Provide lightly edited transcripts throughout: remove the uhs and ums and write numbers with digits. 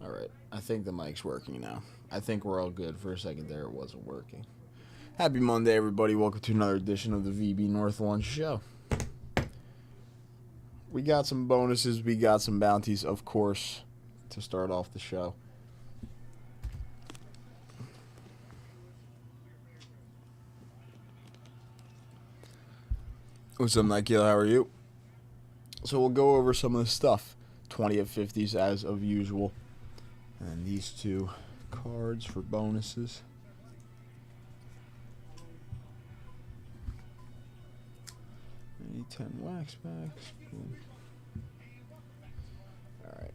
Alright, I think the mic's working now. I think we're all good. For a second there, it wasn't working. Happy Monday, everybody. Welcome to another edition of the VB North Lunch Show. We got some bonuses. We got some bounties, of course, to start off the show. What's up, Nikhil? How are you? So we'll go over some of the stuff. 20 of 50s as of usual. And these two cards for bonuses. Maybe 10 wax packs. Boom. Alright.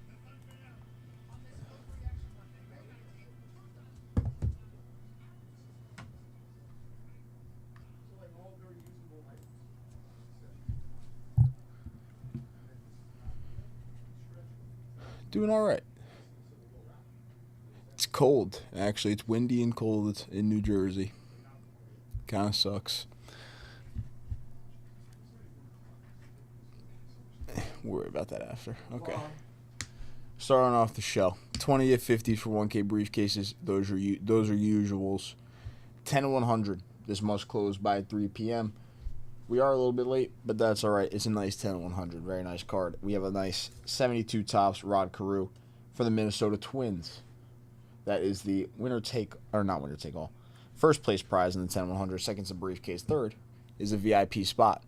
Doing alright. It's cold. Actually, it's windy and cold in New Jersey. Kind of sucks. We'll worry about that after. Okay. Starting off the show. 20 of 50s for 1K briefcases. Those are usuals. 10 of 100. This must close by 3 p.m. We are a little bit late, but that's all right. It's a nice 10 of 100. Very nice card. We have a nice 72 tops Rod Carew for the Minnesota Twins. That is the winner take, or not winner take all. First place prize in the 10 of 100. Second's a briefcase. Third is a VIP spot.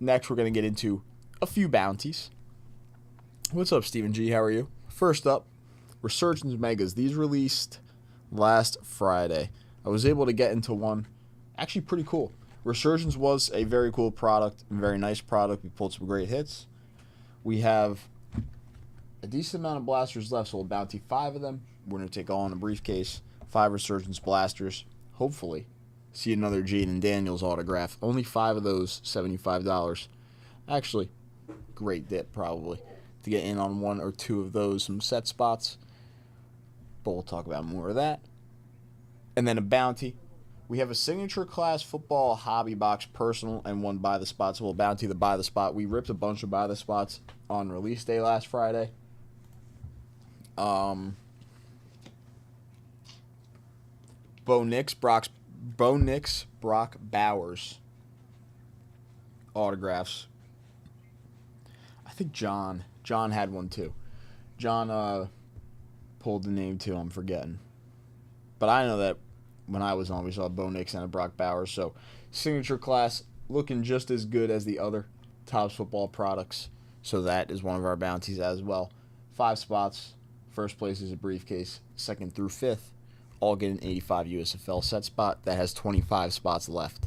Next, we're going to get into a few bounties. What's up, Stephen G? How are you? First up, Resurgence Megas. These released last Friday. I was able to get into one. Actually, pretty cool. Resurgence was a very cool product, a very nice product. We pulled some great hits. We have a decent amount of blasters left, so we'll bounty 5 of them. We're going to take all in a briefcase. 5 Resurgence blasters. Hopefully, see another Jaden Daniels autograph. Only 5 of those, $75. Actually, great dip probably to get in on 1 or 2 of those, some set spots. But we'll talk about more of that. And then a bounty. We have a signature class football hobby box personal and 1 buy the spot. So we'll bounty the buy the spot. We ripped a bunch of buy the spots on release day last Friday. Bo Nix, Brock Bowers autographs. I think John had one too. John pulled the name too. I'm forgetting, but I know that when I was on, we saw Bo Nix and a Brock Bowers. So signature class looking just as good as the other Topps football products. So that is one of our bounties as well. 5 spots. First place is a briefcase. Second through 5th all get an 85 USFL set spot. That has 25 spots left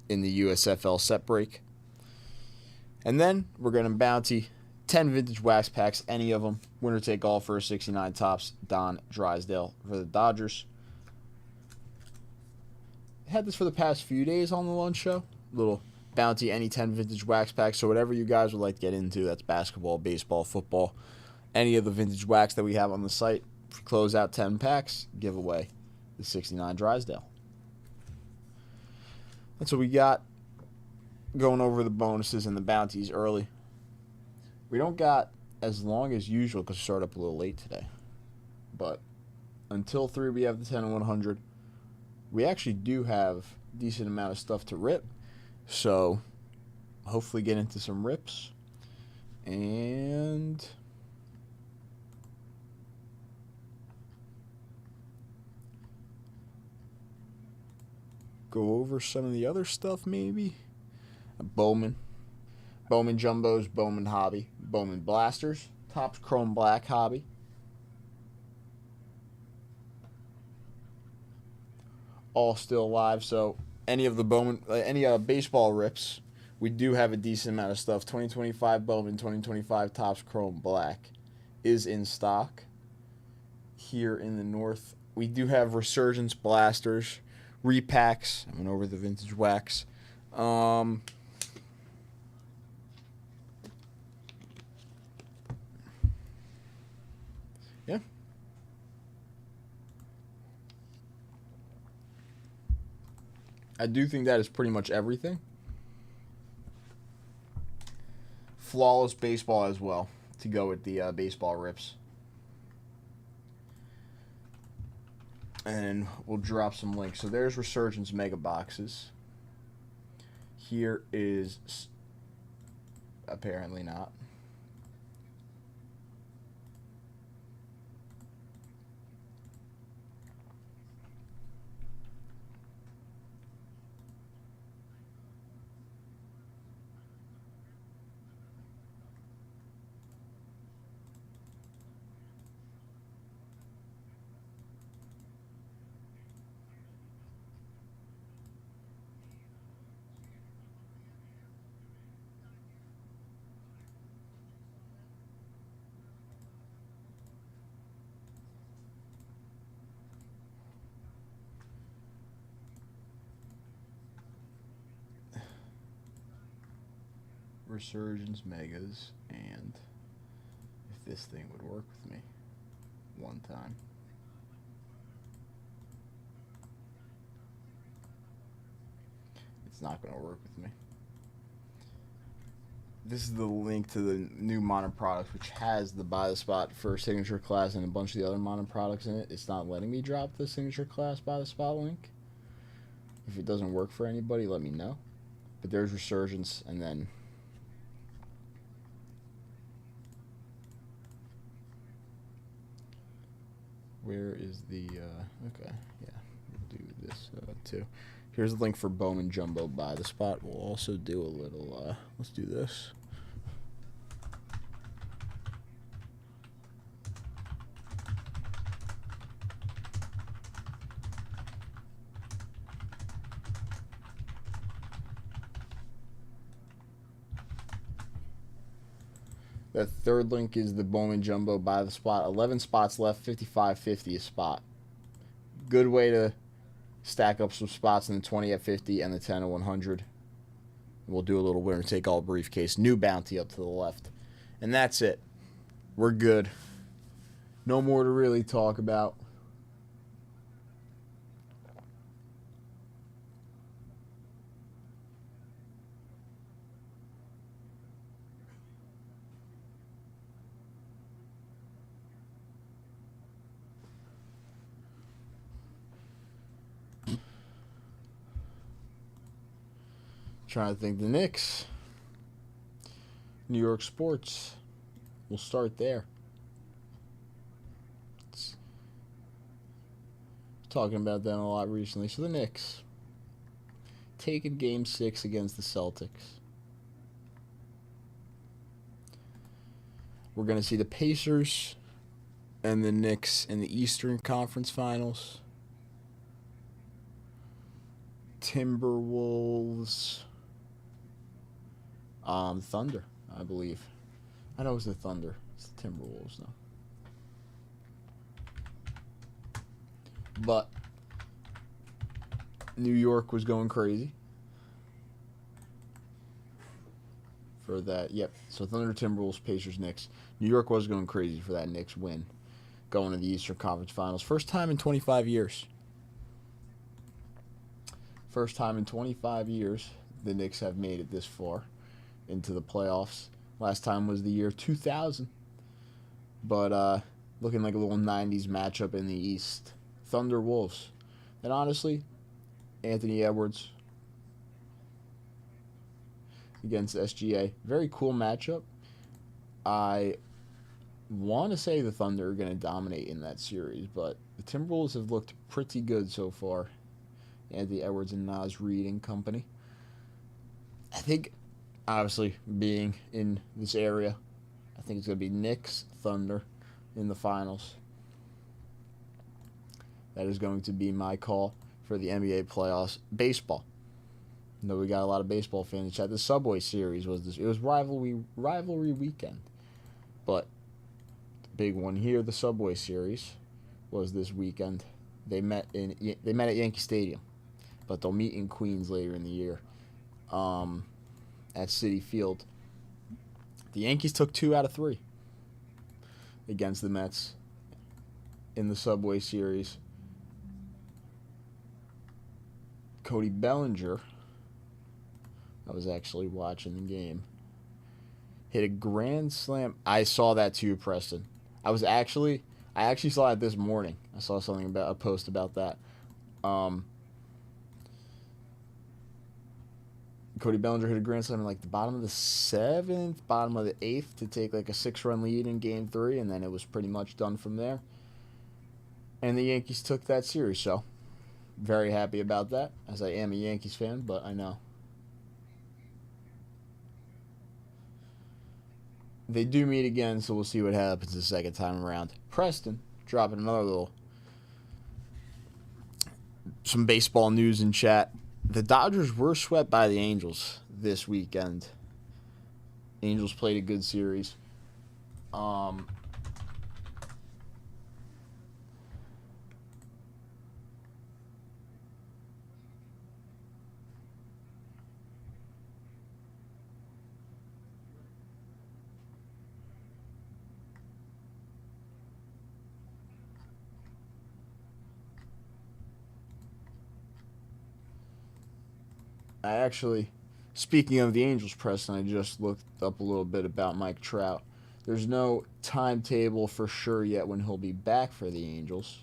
in the USFL set break. And then we're going to bounty 10 vintage wax packs, any of them. Winner take all for 69 tops. Don Drysdale for the Dodgers. Had this for the past few days on the lunch show. Little bounty, any 10 vintage wax packs. So whatever you guys would like to get into, that's basketball, baseball, football, any of the vintage wax that we have on the site. If we close out 10 packs, give away the 69 Drysdale. That's what we got. Going over the bonuses and the bounties early. We don't got as long as usual because we started up a little late today. But until 3, we have the 10 and 100. We actually do have a decent amount of stuff to rip. So hopefully get into some rips. And go over some of the other stuff maybe. Bowman Jumbos, Bowman Hobby, Bowman Blasters, Topps Chrome Black Hobby. All still live, so any of the Bowman, any baseball rips, we do have a decent amount of stuff. 2025 Bowman, 2025 Topps Chrome Black is in stock here in the north. We do have Resurgence blasters, repacks. I went over the vintage wax. Yeah. I do think that is pretty much everything. Flawless baseball as well to go with the baseball rips. and we'll drop some links. So there's Resurgence Mega Boxes. Here is apparently not. Resurgence Megas, and if this thing would work with me one time. It's not going to work with me. This is the link to the new Modern products, which has the buy the spot for signature class and a bunch of the other Modern products in it. It's not letting me drop the signature class buy the spot link. If it doesn't work for anybody, let me know. But there's Resurgence, and then where is the, okay, yeah, we'll do this too. Here's the link for Bowman Jumbo Buy the Spot. We'll also do a little, let's do this. The third link is the Bowman Jumbo Buy the Spot. 11 spots left, 55.50 a spot. Good way to stack up some spots in the 20 at 50 and the 10 at 100. We'll do a little winner take all briefcase. New bounty up to the left. And that's it. We're good. No more to really talk about. Trying to think. The Knicks, New York sports. We'll start there. Talking about them a lot recently. So the Knicks taking Game 6 against the Celtics. We're going to see the Pacers and the Knicks in the Eastern Conference Finals. Timberwolves. Thunder, I believe. I know it was the Thunder. It's the Timberwolves, though. But New York was going crazy for that. Yep. So Thunder, Timberwolves, Pacers, Knicks. New York was going crazy for that Knicks win, going to the Eastern Conference Finals. First time in 25 years. First time in 25 years the Knicks have made it this far into the playoffs. Last time was the year 2000. But looking like a little 90s matchup in the East. Thunder Wolves. And honestly, Anthony Edwards against SGA. Very cool matchup. I want to say the Thunder are going to dominate in that series, but the Timberwolves have looked pretty good so far. Anthony Edwards and Naz Reid and company. I think, obviously, being in this area, I think it's going to be Knicks, Thunder in the finals. That is going to be my call for the NBA playoffs. Baseball. I know we got a lot of baseball fans in chat. The Subway Series was this. It was rivalry weekend. But the big one here, the Subway Series, was this weekend. They met at Yankee Stadium, but they'll meet in Queens later in the year, at Citi Field. The Yankees took 2 out of 3 against the Mets in the Subway Series. Cody Bellinger, I was actually watching the game, hit a grand slam. I saw that too, Preston. I I actually saw it this morning. I saw something about a post about that. Cody Bellinger hit a grand slam in like the bottom of the 7th, bottom of the 8th to take like a 6-run lead in Game 3, and then it was pretty much done from there. And the Yankees took that series, so very happy about that, as I am a Yankees fan, but I know. They do meet again, so we'll see what happens the second time around. Preston dropping another little some baseball news in chat. The Dodgers were swept by the Angels this weekend. Angels played a good series. Speaking of the Angels, Preston, I just looked up a little bit about Mike Trout. There's no timetable for sure yet when he'll be back for the Angels.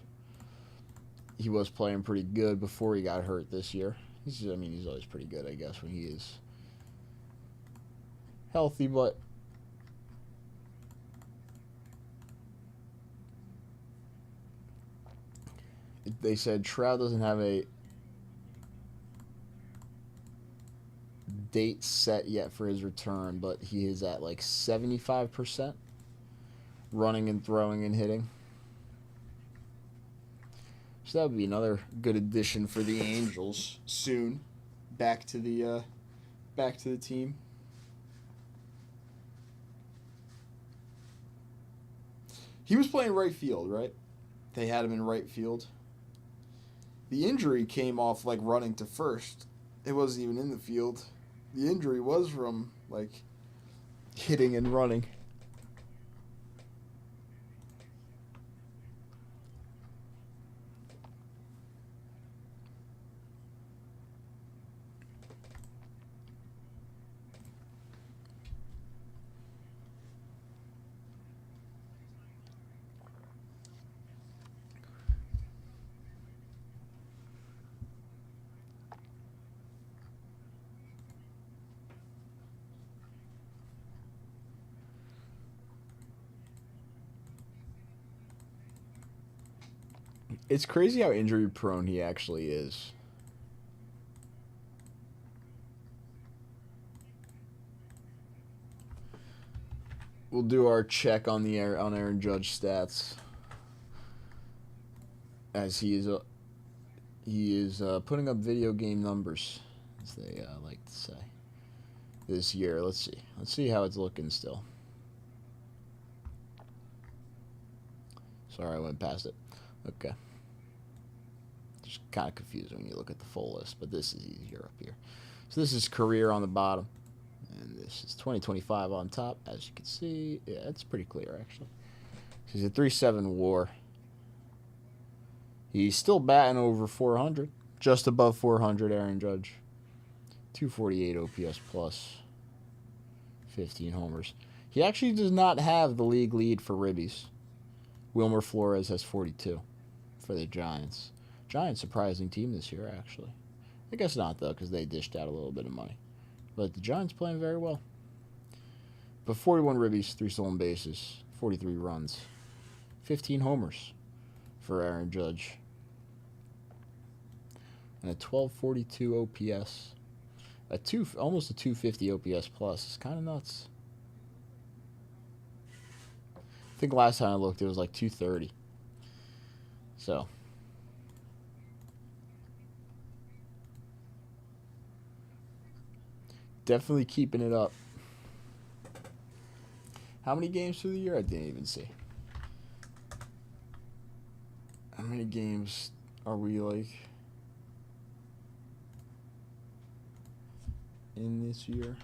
He was playing pretty good before he got hurt this year. He's always pretty good, I guess, when he is healthy, but they said Trout doesn't have a date set yet for his return, but he is at like 75% running and throwing and hitting. So that would be another good addition for the Angels soon. Back to the team. He was playing right field, right? They had him in right field. The injury came off like running to first. It wasn't even in the field. The injury was from like hitting and running. It's crazy how injury prone he actually is. We'll do our check on Aaron Judge stats, as he is putting up video game numbers, as they like to say, this year. Let's see how it's looking still. Sorry, I went past it. Okay. Just kind of confusing when you look at the full list, but this is easier up here. So this is career on the bottom, and this is 2025 on top. As you can see, yeah, it's pretty clear actually. He's a 3.7 WAR. He's still batting over 400, just above 400. Aaron Judge, 248 OPS plus, 15 homers. He actually does not have the league lead for ribbies. Wilmer Flores has 42 for the Giants. Giants surprising team this year, actually. I guess not, though, because they dished out a little bit of money. But the Giants playing very well. But 41 ribbies, 3 stolen bases, 43 runs, 15 homers for Aaron Judge. And a 1242 OPS. Almost a 250 OPS plus. It's kind of nuts. I think last time I looked, it was like 230. So definitely keeping it up. How many games through the year? I didn't even see. How many games are we like in this year?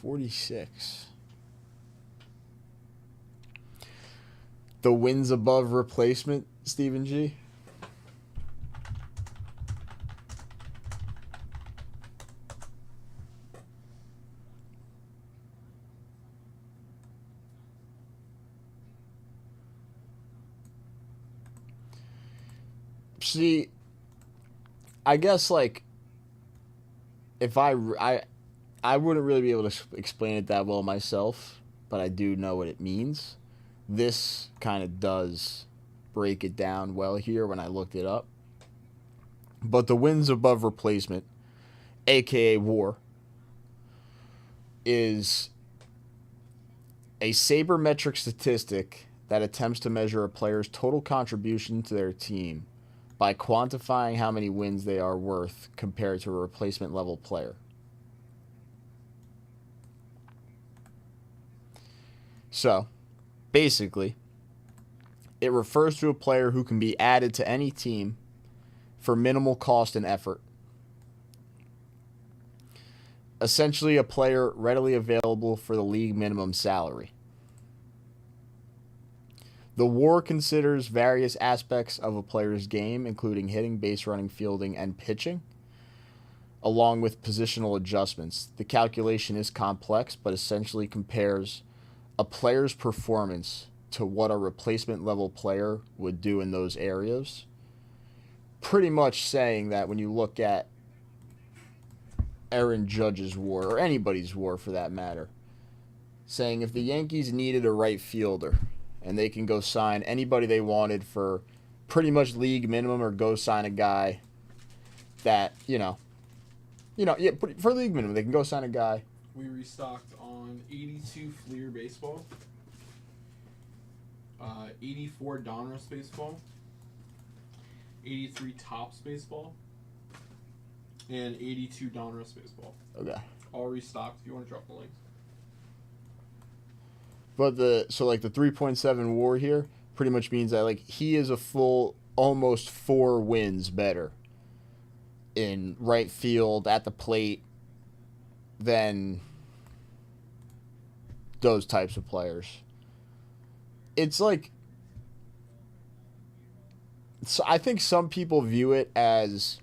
$46. The wins above replacement, Stephen G. See, I guess like if I wouldn't really be able to explain it that well myself, but I do know what it means. This kind of does break it down well here when I looked it up. But the wins above replacement, aka WAR, is a sabermetric statistic that attempts to measure a player's total contribution to their team by quantifying how many wins they are worth compared to a replacement level player. So, basically, it refers to a player who can be added to any team for minimal cost and effort. Essentially, a player readily available for the league minimum salary. The WAR considers various aspects of a player's game, including hitting, base running, fielding, and pitching, along with positional adjustments. The calculation is complex, but essentially compares a player's performance to what a replacement level player would do in those areas. Pretty much saying that when you look at Aaron Judge's WAR, or anybody's WAR for that matter, saying if the Yankees needed a right fielder and they can go sign anybody they wanted for pretty much league minimum, or go sign a guy that, yeah, for league minimum, they can go sign a guy. We restocked on 82 Fleer baseball, 84 Donruss baseball, 83 Topps baseball, and 82 Donruss baseball. Okay. All restocked if you want to drop the links. But the 3.7 WAR here pretty much means that like he is a full almost 4 wins better in right field at the plate than those types of players. It's like, so I think some people view it as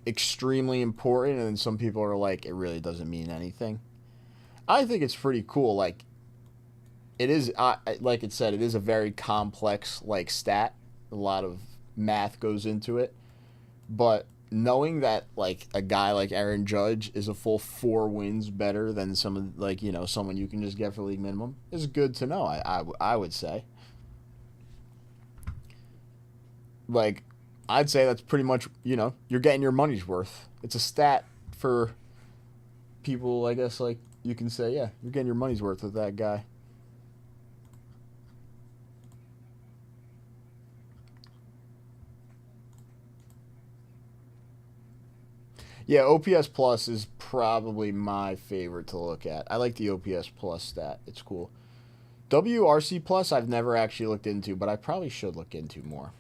extremely important, and then some people are like, it really doesn't mean anything. I think it's pretty cool. Like, it is, like it said, it is a very complex like stat. A lot of math goes into it, but knowing that like a guy like Aaron Judge is a full 4 wins better than someone like, someone you can just get for league minimum is good to know. I would say. Like, I'd say that's pretty much, you're getting your money's worth. It's a stat for people, I guess, like, you can say, yeah, you're getting your money's worth with that guy. Yeah, OPS Plus is probably my favorite to look at. I like the OPS Plus stat. It's cool. WRC Plus I've never actually looked into, but I probably should look into more.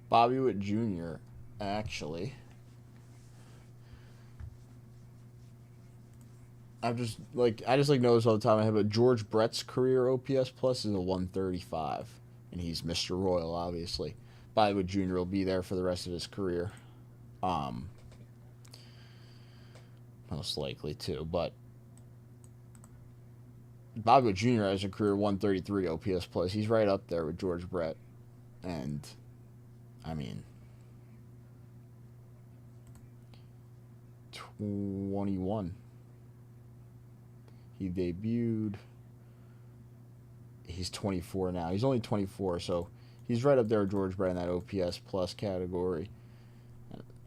Bobby Witt Jr. actually. I just notice all the time I have a George Brett's career OPS plus is a 135, and he's Mr. Royal, obviously. Bobby Witt Jr. will be there for the rest of his career, most likely too. But Bobby Witt Jr. has a career 133 OPS plus. He's right up there with George Brett, and I mean, 21. He debuted. He's 24 now. He's only 24, so he's right up there with George Brett in that OPS plus category.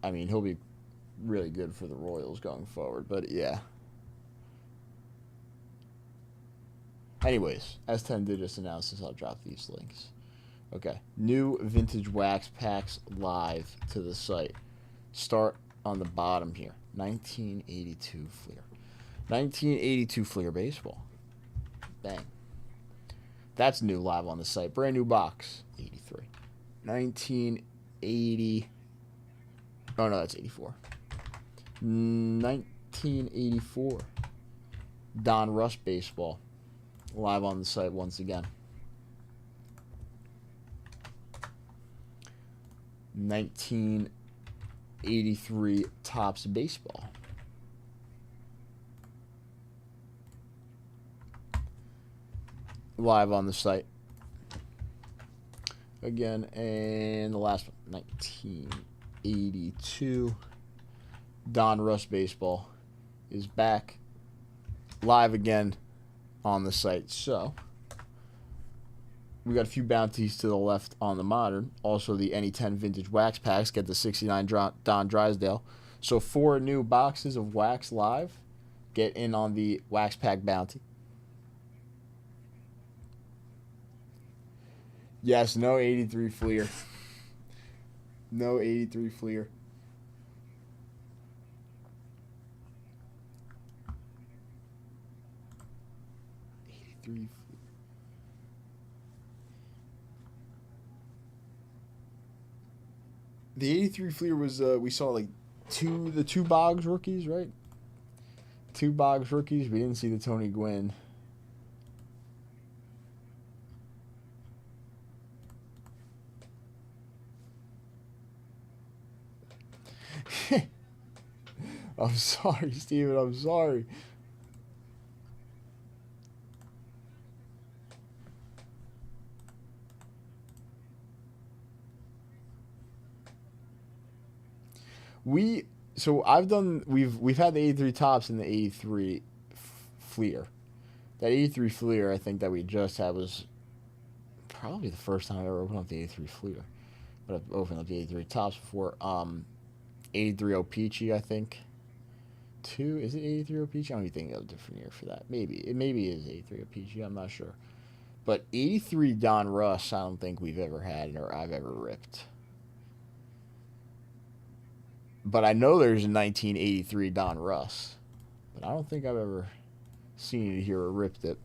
I mean, he'll be really good for the Royals going forward, but yeah. Anyways, as 10 did just announce this, I'll drop these links. Okay. New vintage wax packs live to the site. Start on the bottom here. 1982 Fleer. 1982 Fleer baseball. Bang. That's new live on the site. Brand new box. 83. 1980. Oh, no, that's 84. 1984. Don Rush baseball. Live on the site once again. 1983 Topps baseball. Live on the site. Again, and the last one, 1982 Don Rush baseball is back live again on the site. So we got a few bounties to the left on the modern. Also, the Any 10 vintage wax packs get the 69 Don Drysdale. So 4 new boxes of wax live. Get in on the wax pack bounty. Yes, no 83 Fleer. No 83 Fleer. The 83 Fleer was we saw like the two Boggs rookies, right? 2 Boggs rookies. We didn't see the Tony Gwynn. I'm sorry, Steven. I'm sorry. We've had the 83 Topps and the 83 Fleer. That 83 Fleer, I think that we just had was probably the first time I ever opened up the 83 Fleer. But I've opened up the 83 Topps before. 83 O-Pee-Chee, I think. Is it 83 O-Pee-Chee? I don't even think of a different year for that. Maybe. It is 83 O-Pee-Chee. I'm not sure. But 83 Don Russ, I don't think we've ever had or I've ever ripped. But I know there's a 1983 Don Russ. But I don't think I've ever seen it here or ripped it.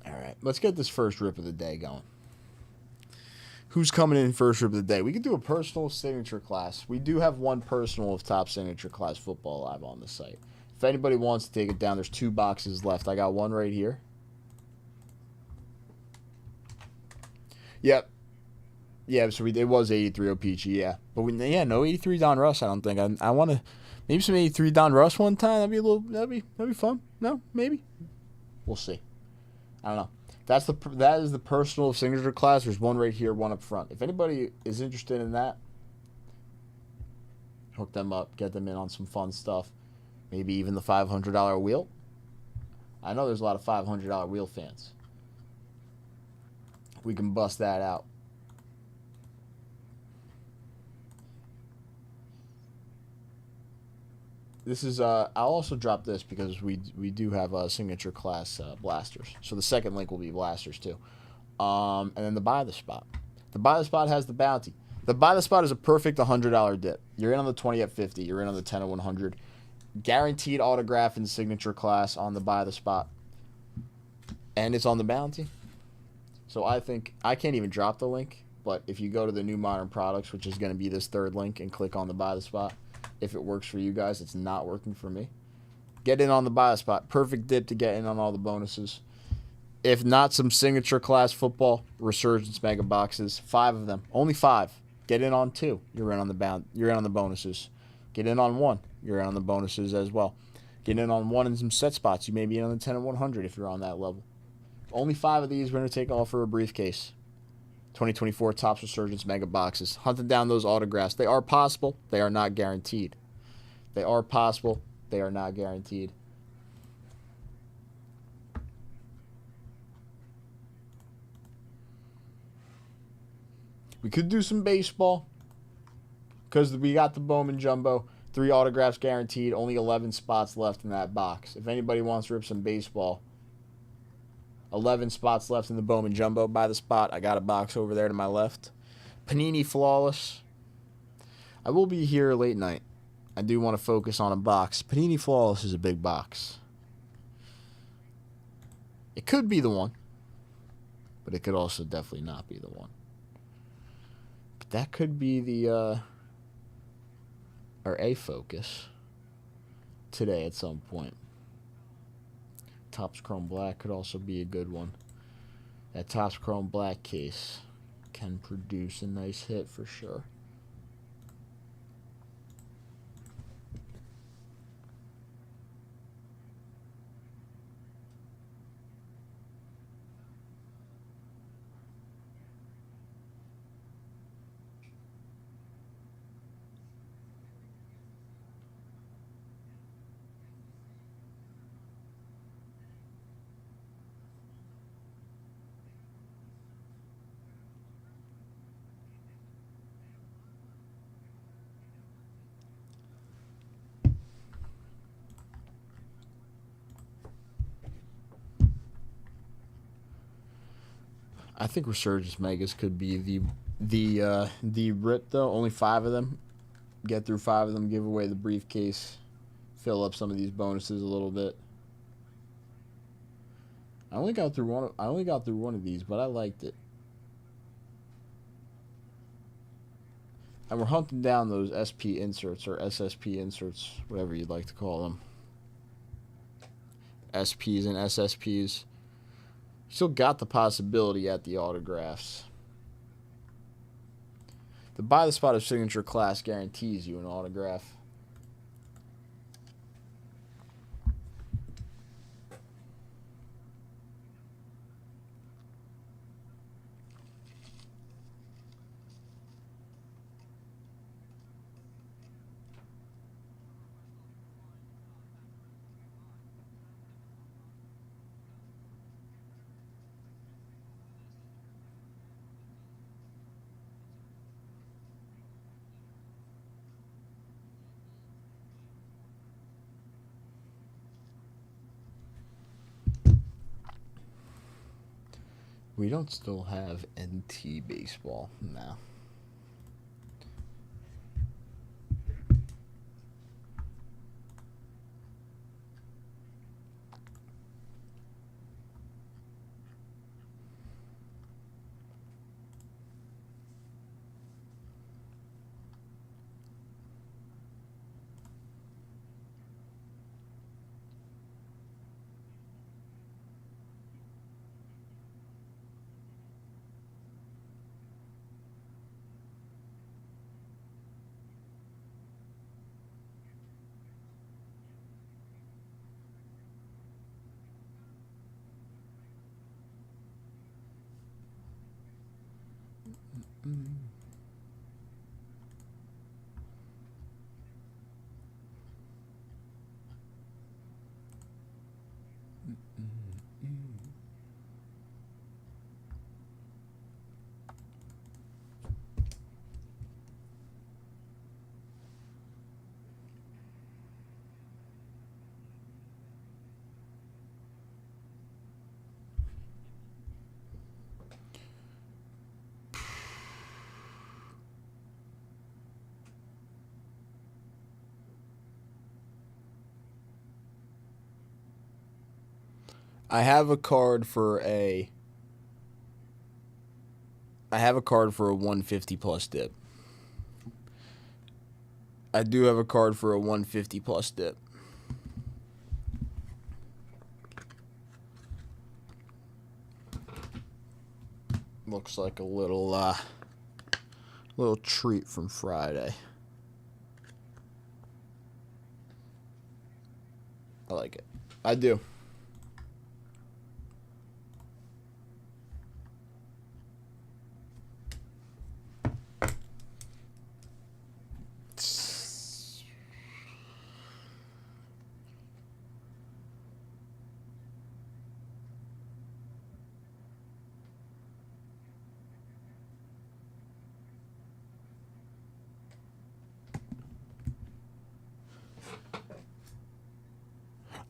All right, let's get this first rip of the day going. Who's coming in first rip of the day? We could do a personal signature class. We do have one personal of Top Signature Class Football live on the site. If anybody wants to take it down, there's 2 boxes left. I got one right here. Yep. Yeah, so it was 83 O-Pee-Chee, yeah. But no 83 Don Russ, I don't think. I want to maybe some 83 Don Russ one time. That'd be fun. No, maybe. We'll see. I don't know. That is the personal signature class. There's one right here, one up front. If anybody is interested in that, hook them up, get them in on some fun stuff. Maybe even the $500 wheel. I know there's a lot of $500 wheel fans. We can bust that out. This is I'll also drop this because we do have signature class blasters. So the second link will be blasters too. And then the buy the spot. The buy the spot has the bounty. The buy the spot is a perfect $100 dip. You're in on the 20 at 50. You're in on the 10 at 100. Guaranteed autograph and signature class on the buy the spot. And it's on the bounty. So I think I can't even drop the link, but if you go to the new modern products, which is going to be this third link, and click on the buy the spot, if it works for you guys, it's not working for me. Get in on the buy the spot. Perfect dip to get in on all the bonuses. If not, some signature class football resurgence mega boxes, 5 of them, only 5. Get in on 2. You're in on the bonuses. Get in on 1. You're in on the bonuses as well. Get in on 1 in some set spots. You may be in on the 10 and 100 if you're on that level. Only 5 of these we're going to take off for a briefcase. 2024 Topps Resurgence Mega Boxes. Hunting down those autographs. They are possible. They are not guaranteed. They are possible. They are not guaranteed. We could do some baseball because we got the Bowman Jumbo. 3 autographs guaranteed. Only 11 spots left in that box. If anybody wants to rip some baseball, 11 spots left in the Bowman Jumbo by the spot. I got a box over there to my left. Panini Flawless. I will be here late night. I do want to focus on a box. Panini Flawless is a big box. It could be the one, but it could also definitely not be the one. But that could be the or a focus today at some point. Topps Chrome Black could also be a good one. That Topps Chrome Black case can produce a nice hit for sure. I think Resurgence Megas could be the rip though. Only 5 of them. Get through 5 of them. Give away the briefcase. Fill up some of these bonuses a little bit. I only got through one of these, but I liked it. And we're hunting down those SP inserts or SSP inserts, whatever you'd like to call them. SPs and SSPs. Still got the possibility at the autographs. The by the spot of signature class guarantees you an autograph. We don't still have NT baseball now. I have a card for a 150 plus dip. I do have a card for a 150 plus dip. Looks like a little treat from Friday. I like it. I do.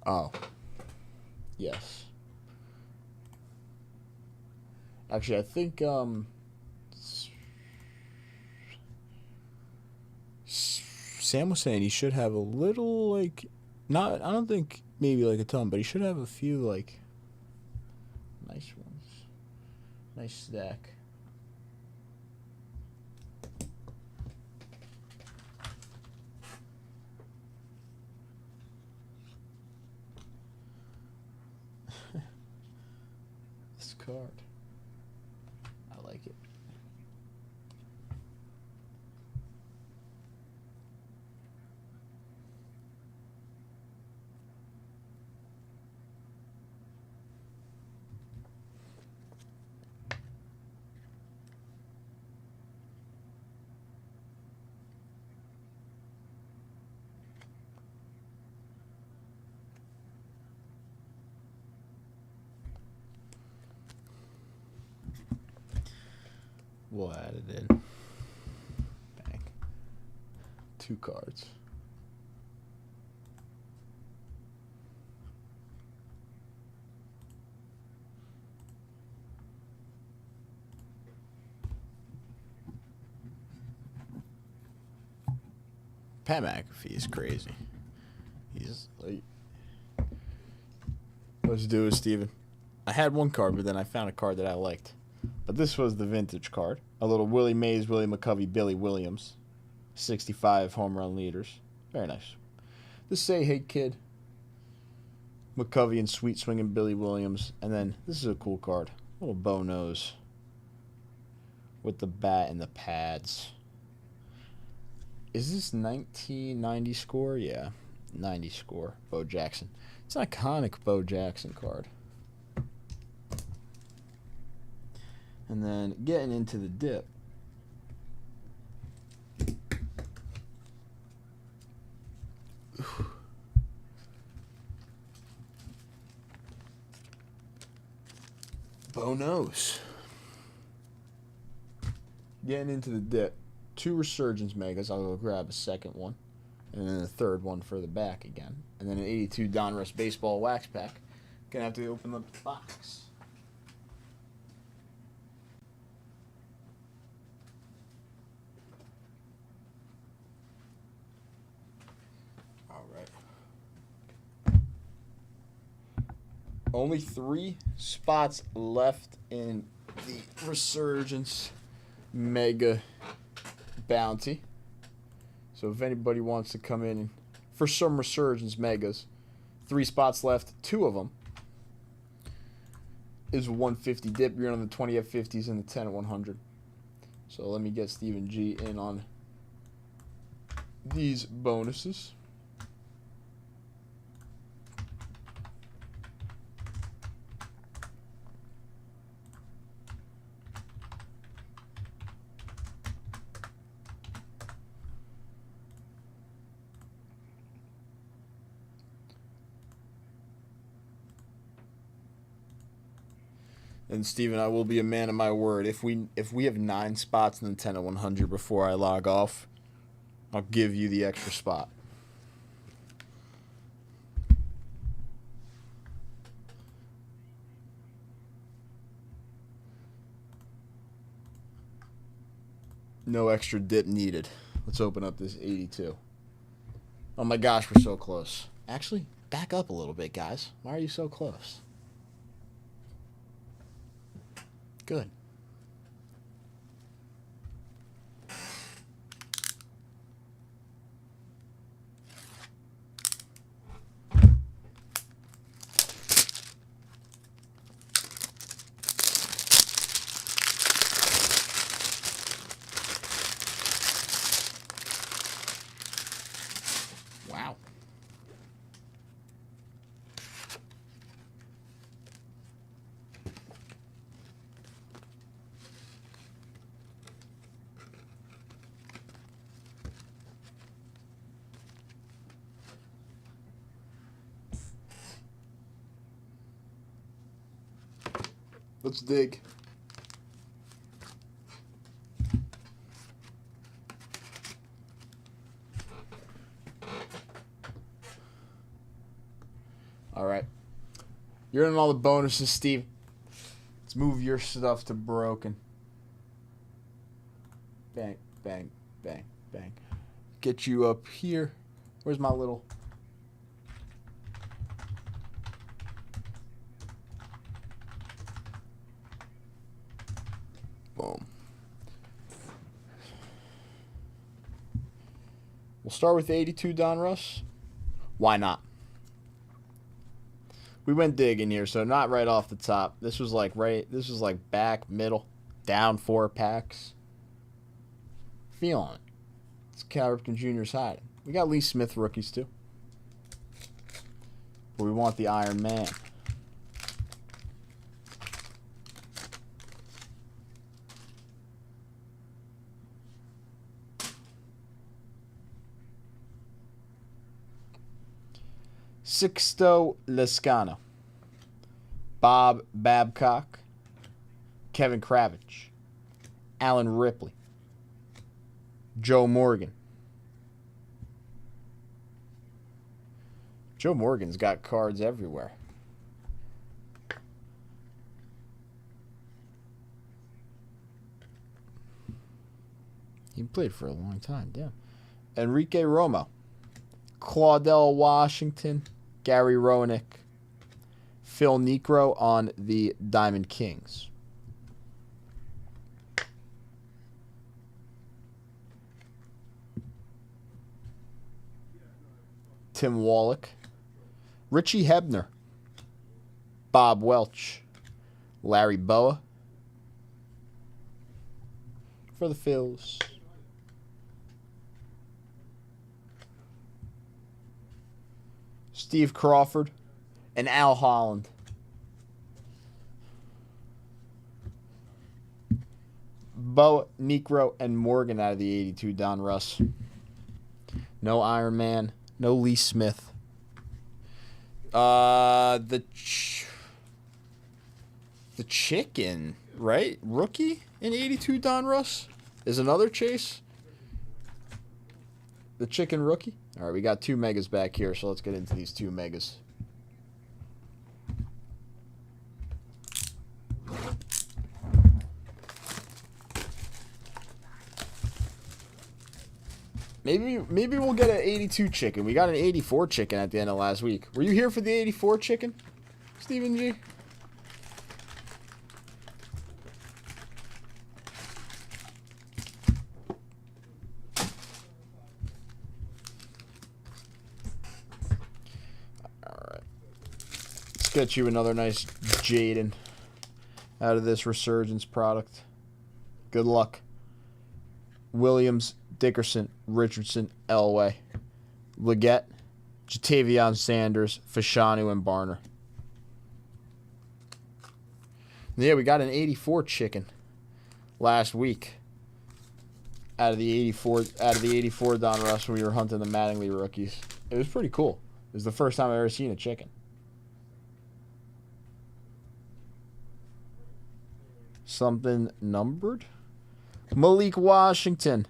Oh. Yes. Actually, I think Sam was saying he should have a little, like, not, I don't think maybe like a ton, but he should have a few, like, nice ones. Nice stack. This card. I like it. We'll add it in. Bang. 2 cards. Pat McAfee is crazy. He's like, let's do it, Steven. I had one card, but then I found a card that I liked. But this was the vintage card. A little Willie Mays, Willie McCovey, Billy Williams. 65 home run leaders. Very nice. This say, hey kid. McCovey and sweet swinging Billy Williams. And then this is a cool card. Little bow nose. With the bat and the pads. Is this 1990 score? Yeah. 90 score. Bo Jackson. It's an iconic Bo Jackson card. And then getting into the dip. Bo knows. Getting into the dip. 2 Resurgence Megas. I'll go grab a second one. And then a third one for the back again. And then an 82 Donruss Baseball Wax Pack. Gonna have to open up the box. Only 3 spots left in the Resurgence Mega Bounty. So if anybody wants to come in for some Resurgence Megas, 3 spots left. 2 of them is 150 dip. You're on the 20 at 50s and the 10 at 100. So let me get Stephen G in on these bonuses. And Steven, I will be a man of my word. If we have 9 spots in the 10 at 100 before I log off, I'll give you the extra spot. No extra dip needed. Let's open up this 82. Oh my gosh, we're so close. Actually, back up a little bit, guys. Why are you so close? Good. Wow. Let's dig. All right. You're in all the bonuses, Steve. Let's move your stuff to broken. Bang, bang, bang, bang. Get you up here. Where's my little... Boom. We'll start with 82 Donruss. Why not? We went digging here, so not right off the top. This was like back, middle, down 4 packs. Feeling it. It's Cal Ripken Jr.'s hiding. We got Lee Smith rookies too. But we want the Iron Man. Sixto Lezcano, Bob Babcock, Kevin Kravich, Alan Ripley, Joe Morgan. Joe Morgan's got cards everywhere. He played for a long time, damn. Enrique Romo, Claudel Washington, Gary Roenick, Phil Niekro on the Diamond Kings. Tim Wallach, Richie Hebner, Bob Welch, Larry Boa for the Phils. Steve Crawford, and Al Holland. Boa, Niekro, and Morgan out of the 82 Donruss. No Iron Man, no Lee Smith. The chicken, right? Rookie in 82 Donruss is another chase. The chicken rookie. All right, we got 2 megas back here, so let's get into these 2 megas. Maybe we'll get an 82 chicken. We got an 84 chicken at the end of last week. Were you here for the 84 chicken, Stephen G? Get you another nice Jaden out of this Resurgence product. Good luck. Williams, Dickerson, Richardson, Elway, Leggett, Jatavion Sanders, Fashanu, and Barner. Yeah, we got an 84 chicken last week out of the 84 Donruss when we were hunting the Mattingly rookies. It was pretty cool. It was the first time I've ever seen a chicken. Something numbered. Malik Washington.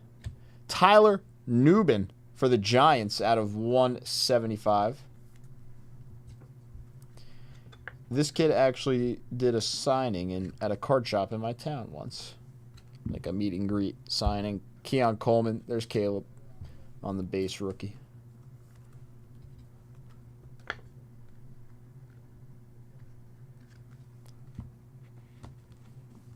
Tyler Nubin for the Giants out of 175. This kid actually did a signing at a card shop in my town once. Like a meet and greet signing. Keon Coleman. There's Caleb on the base rookie.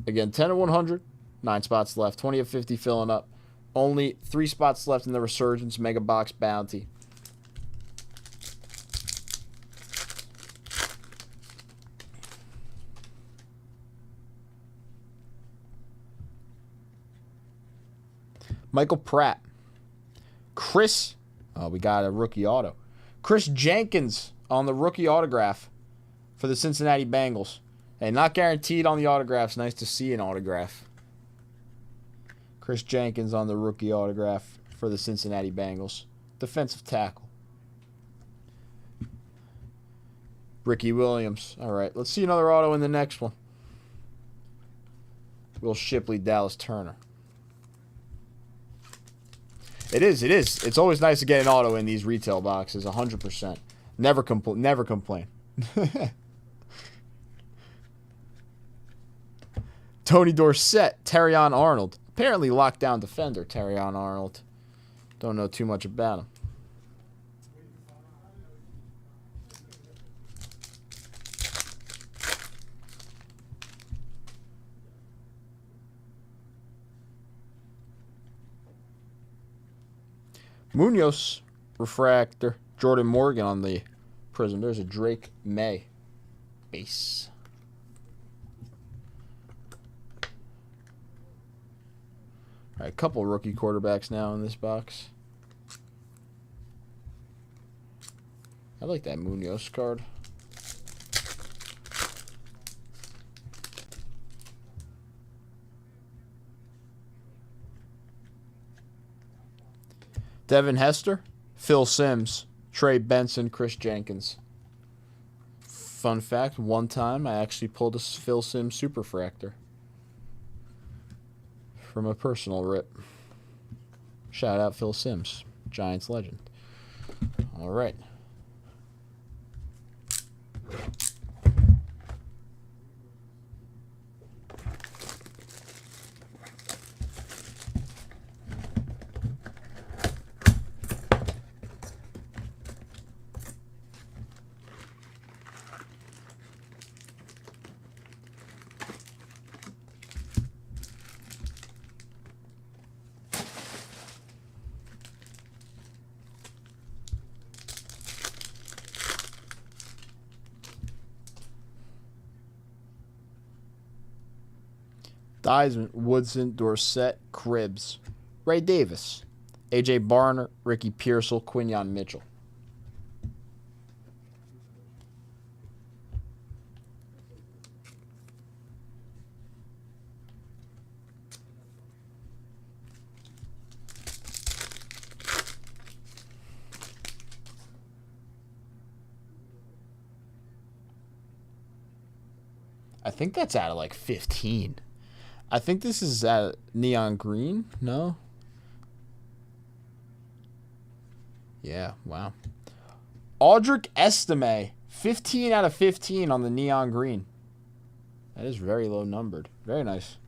Again, 10 of 100, 9 spots left. 20 of 50 filling up. Only 3 spots left in the Resurgence Mega Box Bounty. Michael Pratt. Chris. Oh, we got a rookie auto. Chris Jenkins on the rookie autograph for the Cincinnati Bengals. Hey, not guaranteed on the autographs. Nice to see an autograph. Chris Jenkins on the rookie autograph for the Cincinnati Bengals. Defensive tackle. Ricky Williams. All right, let's see another auto in the next one. Will Shipley, Dallas Turner. It is. It's always nice to get an auto in these retail boxes, 100%. Never complain. Tony Dorsett, Terrion Arnold. Apparently lockdown defender, Terrion Arnold. Don't know too much about him. Munoz, refractor. Jordan Morgan on the Prism. There's a Drake May base. All right, a couple rookie quarterbacks now in this box. I like that Munoz card. Devin Hester, Phil Simms, Trey Benson, Chris Jenkins. Fun fact, one time I actually pulled a Phil Simms Superfractor from a personal rip. Shout out Phil Simms, Giants legend. All right. Theismann, Woodson, Dorsett, Cribbs, Ray Davis, A.J. Barner, Ricky Pearsall, Quinyon Mitchell. I think that's out of like 15. I think this is at neon green. No? Yeah, wow. Audric Estime, 15 out of 15 on the neon green. That is very low numbered. Very nice.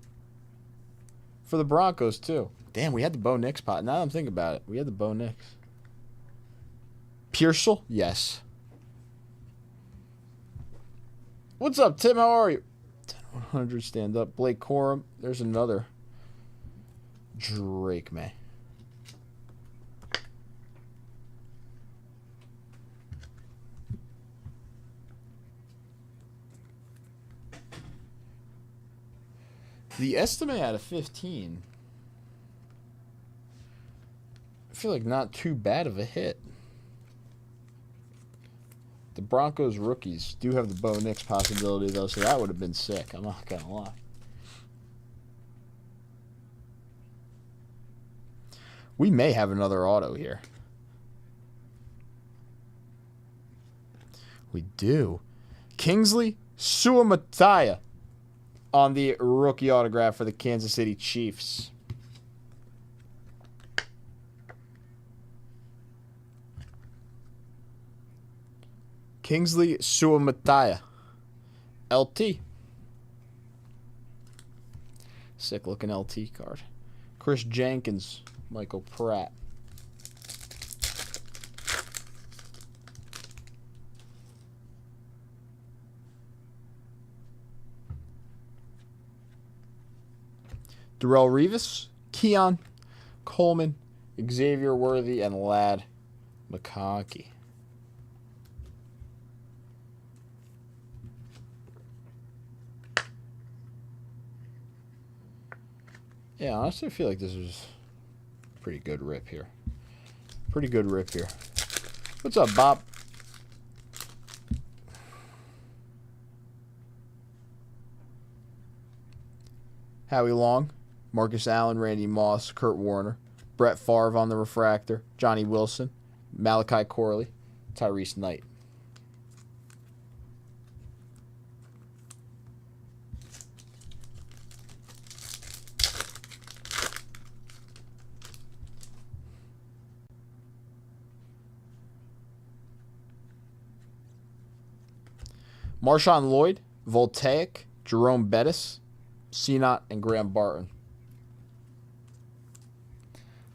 For the Broncos, too. Damn, we had the Bo Nix pot. Now that I'm thinking about it, we had the Bo Nix. Pearsall? Yes. What's up, Tim? How are you? 100 stand up. Blake Corum. There's another Drake May. The estimate out of 15. I feel like not too bad of a hit. The Broncos rookies do have the Bo Nix possibility, though, so that would have been sick. I'm not going to lie. We may have another auto here. We do. Kingsley Suamataia on the rookie autograph for the Kansas City Chiefs. Kingsley Suamataia. LT. Sick looking LT card. Chris Jenkins. Michael Pratt. Darrelle Revis. Keon Coleman. Xavier Worthy. And Ladd McConkey. Yeah, honestly, I feel like this was a pretty good rip here. Pretty good rip here. What's up, Bob? Howie Long, Marcus Allen, Randy Moss, Kurt Warner, Brett Favre on the refractor, Johnny Wilson, Malachi Corley, Tyrese Knight. Marshawn Lloyd, Voltaic, Jerome Bettis, Senat, and Graham Barton.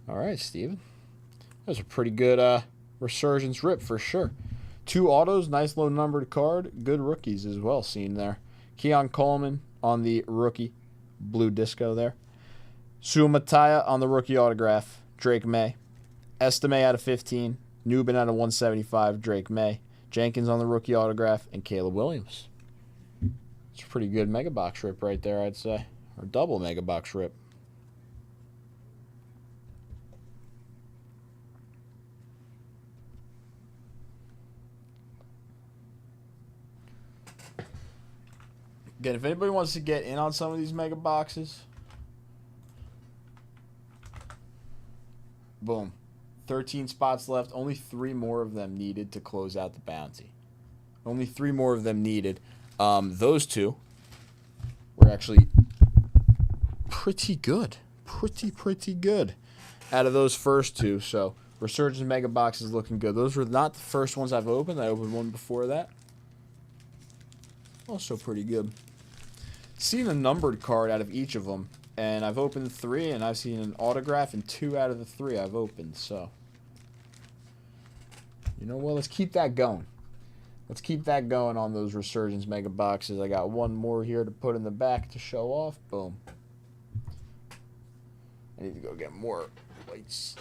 All right, Steven. That was a pretty good resurgence rip for sure. 2 autos, nice low numbered card. Good rookies as well seen there. Keon Coleman on the rookie blue disco there. Suamataya on the rookie autograph. Drake May. Estime out of 15. Newbin out of 175. Drake May. Jenkins on the rookie autograph. And Caleb Williams. It's a pretty good mega box rip right there, I'd say. Or double mega box rip. Again, if anybody wants to get in on some of these mega boxes, boom. 13 spots left. Only 3 more of them needed to close out the bounty. Only 3 more of them needed. Those 2 were actually pretty good. Pretty good out of those first 2. So, Resurgence mega box is looking good. Those were not the first ones I've opened. I opened one before that. Also pretty good. Seen a numbered card out of each of them, and I've opened 3, and I've seen an autograph in 2 out of the 3 I've opened. So, you know what? Let's keep that going. Let's keep that going on those Resurgence mega boxes. I got one more here to put in the back to show off. Boom. I need to go get more lights.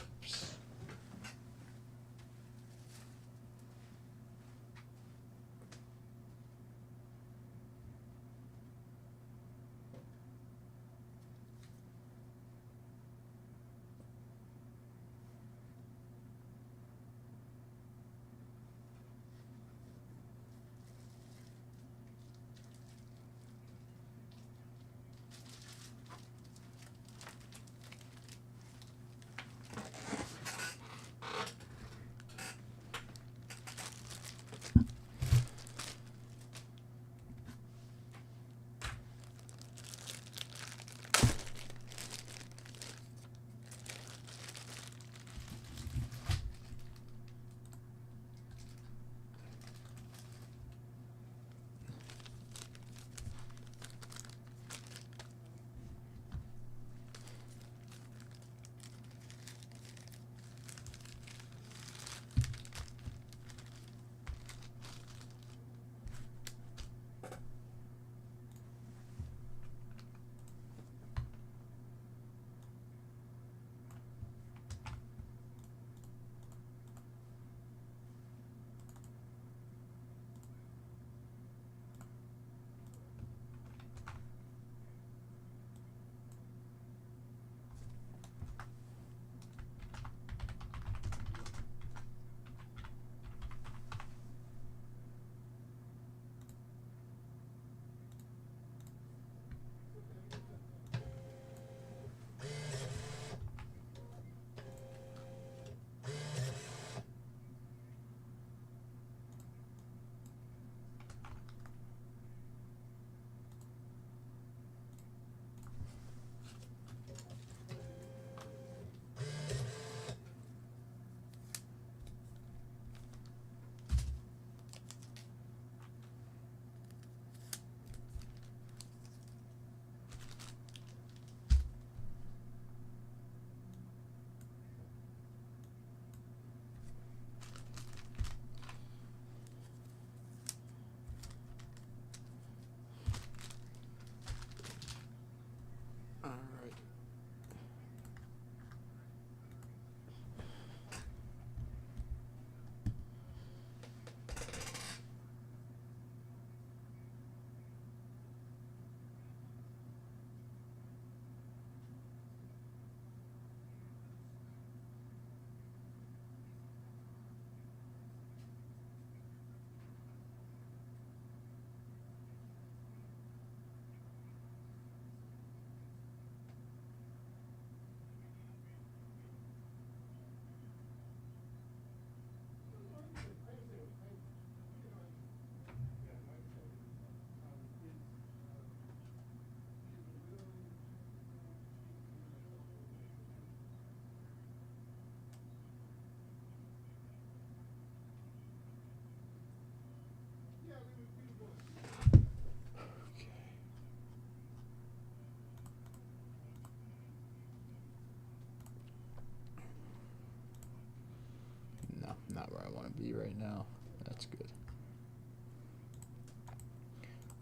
want to be right now. That's good.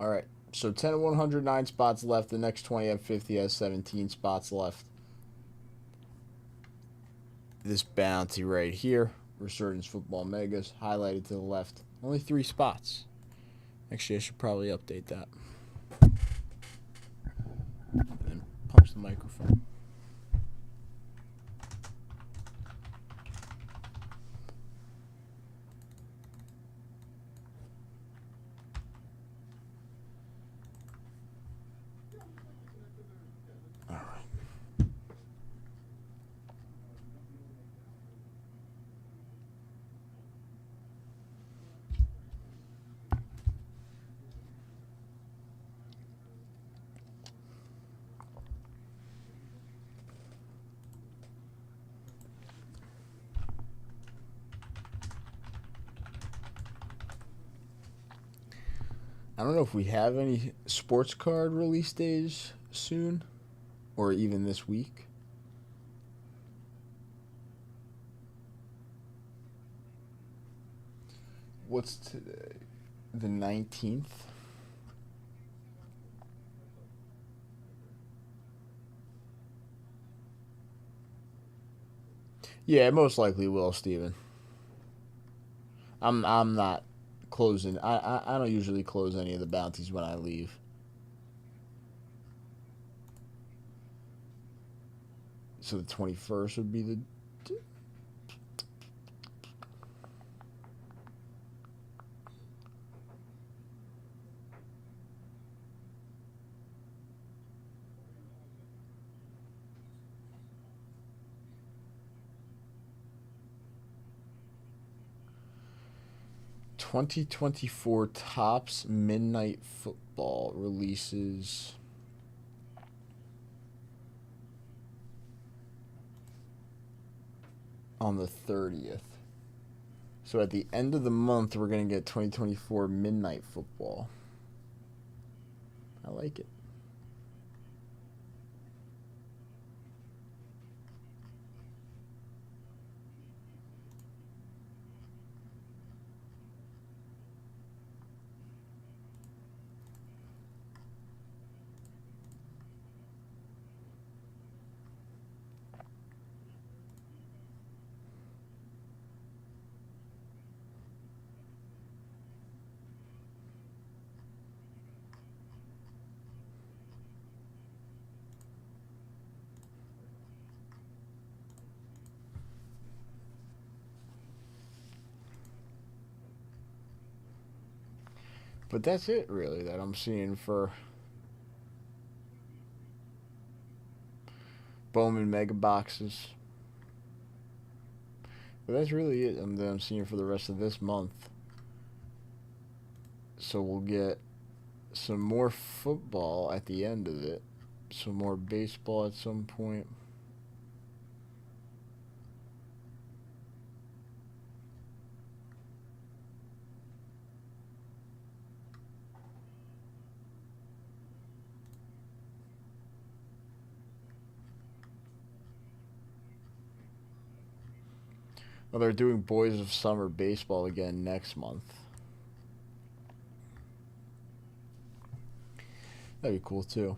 All right. So 10 of 100, 9 spots left. The next 20 have 50, has 17 spots left. This bounty right here, Resurgence Football Megas, highlighted to the left. Only 3 spots. Actually, I should probably update that. And then punch the microphone. All right. I don't know if we have any sports card release days soon, or even this week. What's today? The 19th? Yeah, it most likely will, Steven. I'm not closing. I don't usually close any of the bounties when I leave. So the 21st would be the... ...2024 Topps Midnight Football releases... on the 30th. So at the end of the month, we're going to get 2024 Midnight Football. I like it. But that's it, really, that I'm seeing for Bowman Mega Boxes. But that's really it that I'm seeing for the rest of this month. So we'll get some more football at the end of it. Some more baseball at some point. Well, they're doing Boys of Summer Baseball again next month. That'd be cool too.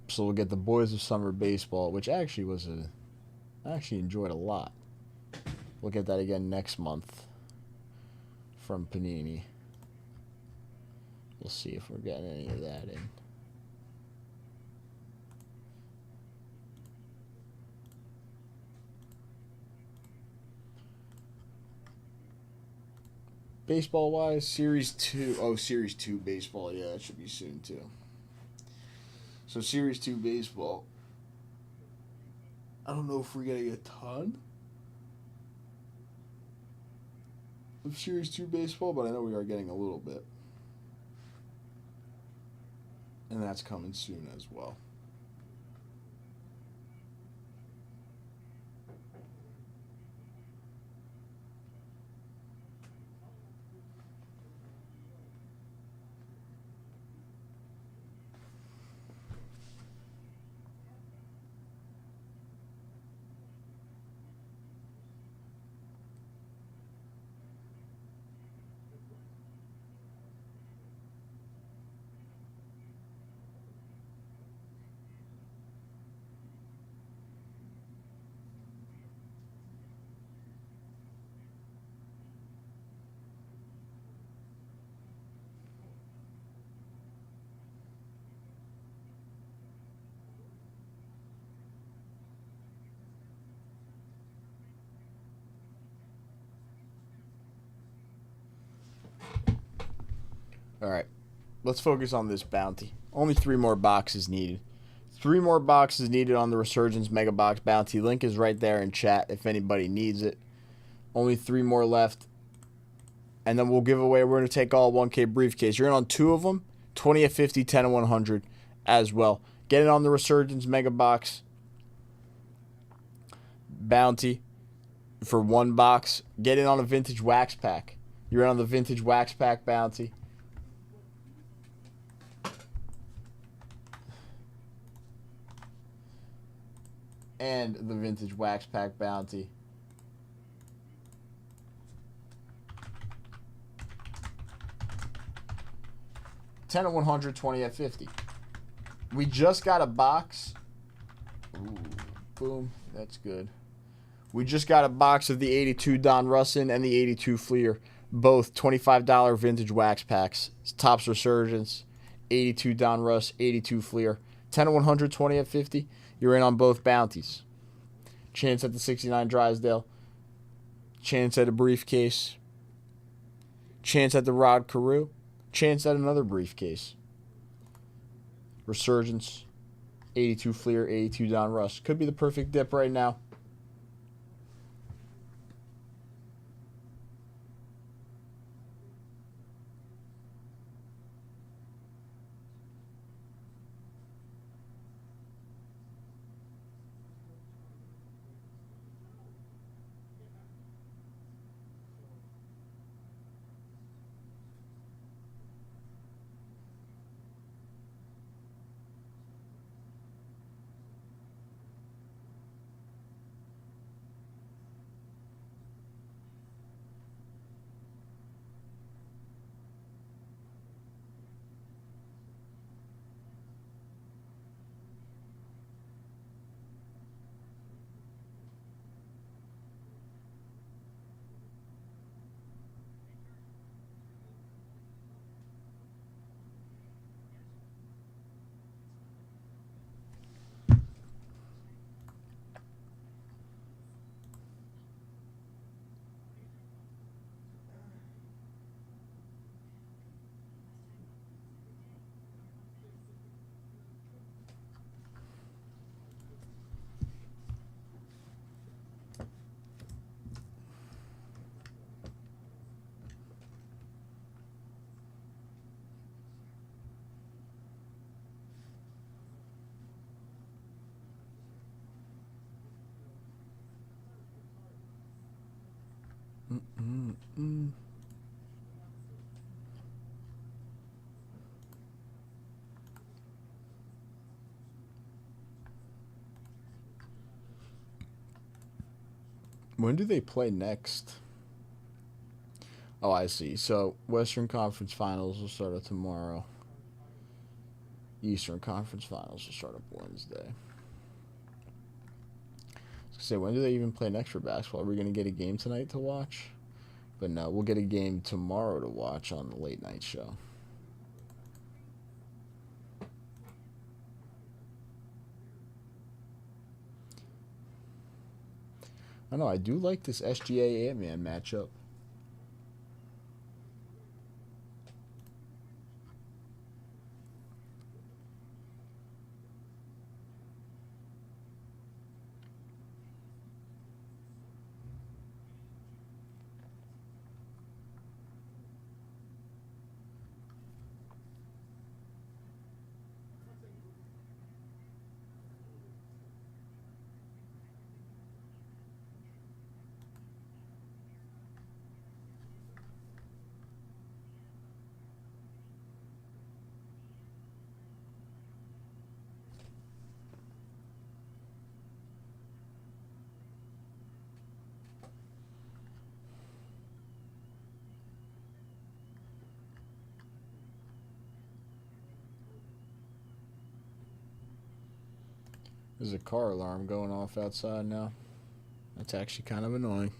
So we'll get the Boys of Summer Baseball, which actually I actually enjoyed a lot. We'll get that again next month from Panini. We'll see if we're getting any of that in. Baseball wise, Series 2. Oh, Series 2 baseball. Yeah, that should be soon too. So Series 2 baseball. I don't know if we're getting a ton of Series 2 baseball, but I know we are getting a little bit. And that's coming soon as well. All right. Let's focus on this bounty. Only 3 more boxes needed. 3 more boxes needed on the Resurgence Mega Box bounty. Link is right there in chat if anybody needs it. Only 3 more left. And then we'll give away, we're going to take all 1K briefcase. You're in on 2 of them, 20 at 50, 10 at 100 as well. Get it on the Resurgence Mega Box bounty for 1 box. Get in on a Vintage Wax Pack. You're in on the Vintage Wax Pack bounty. And the Vintage Wax Pack bounty. $10 at 100, 20 at 50. We just got a box. Ooh, boom. That's good. We just got a box of the 82 Don Russin and the 82 Fleer. Both $25 Vintage Wax Packs. Topps Resurgence, 82 Don Russ, 82 Fleer. 10 at 100, 20 at 50. You're in on both bounties. Chance at the 69 Drysdale. Chance at a briefcase. Chance at the Rod Carew. Chance at another briefcase. Resurgence, 82 Fleer, 82 Don Russ. Could be the perfect dip right now. When do they play next? Oh, I see. So, Western Conference Finals will start up tomorrow. Eastern Conference Finals will start up Wednesday. I was gonna say, when do they even play next for basketball? Are we going to get a game tonight to watch? But no, we'll get a game tomorrow to watch on the late night show. I know, I do like this SGA Ant-Man matchup. There's a car alarm going off outside now. That's actually kind of annoying.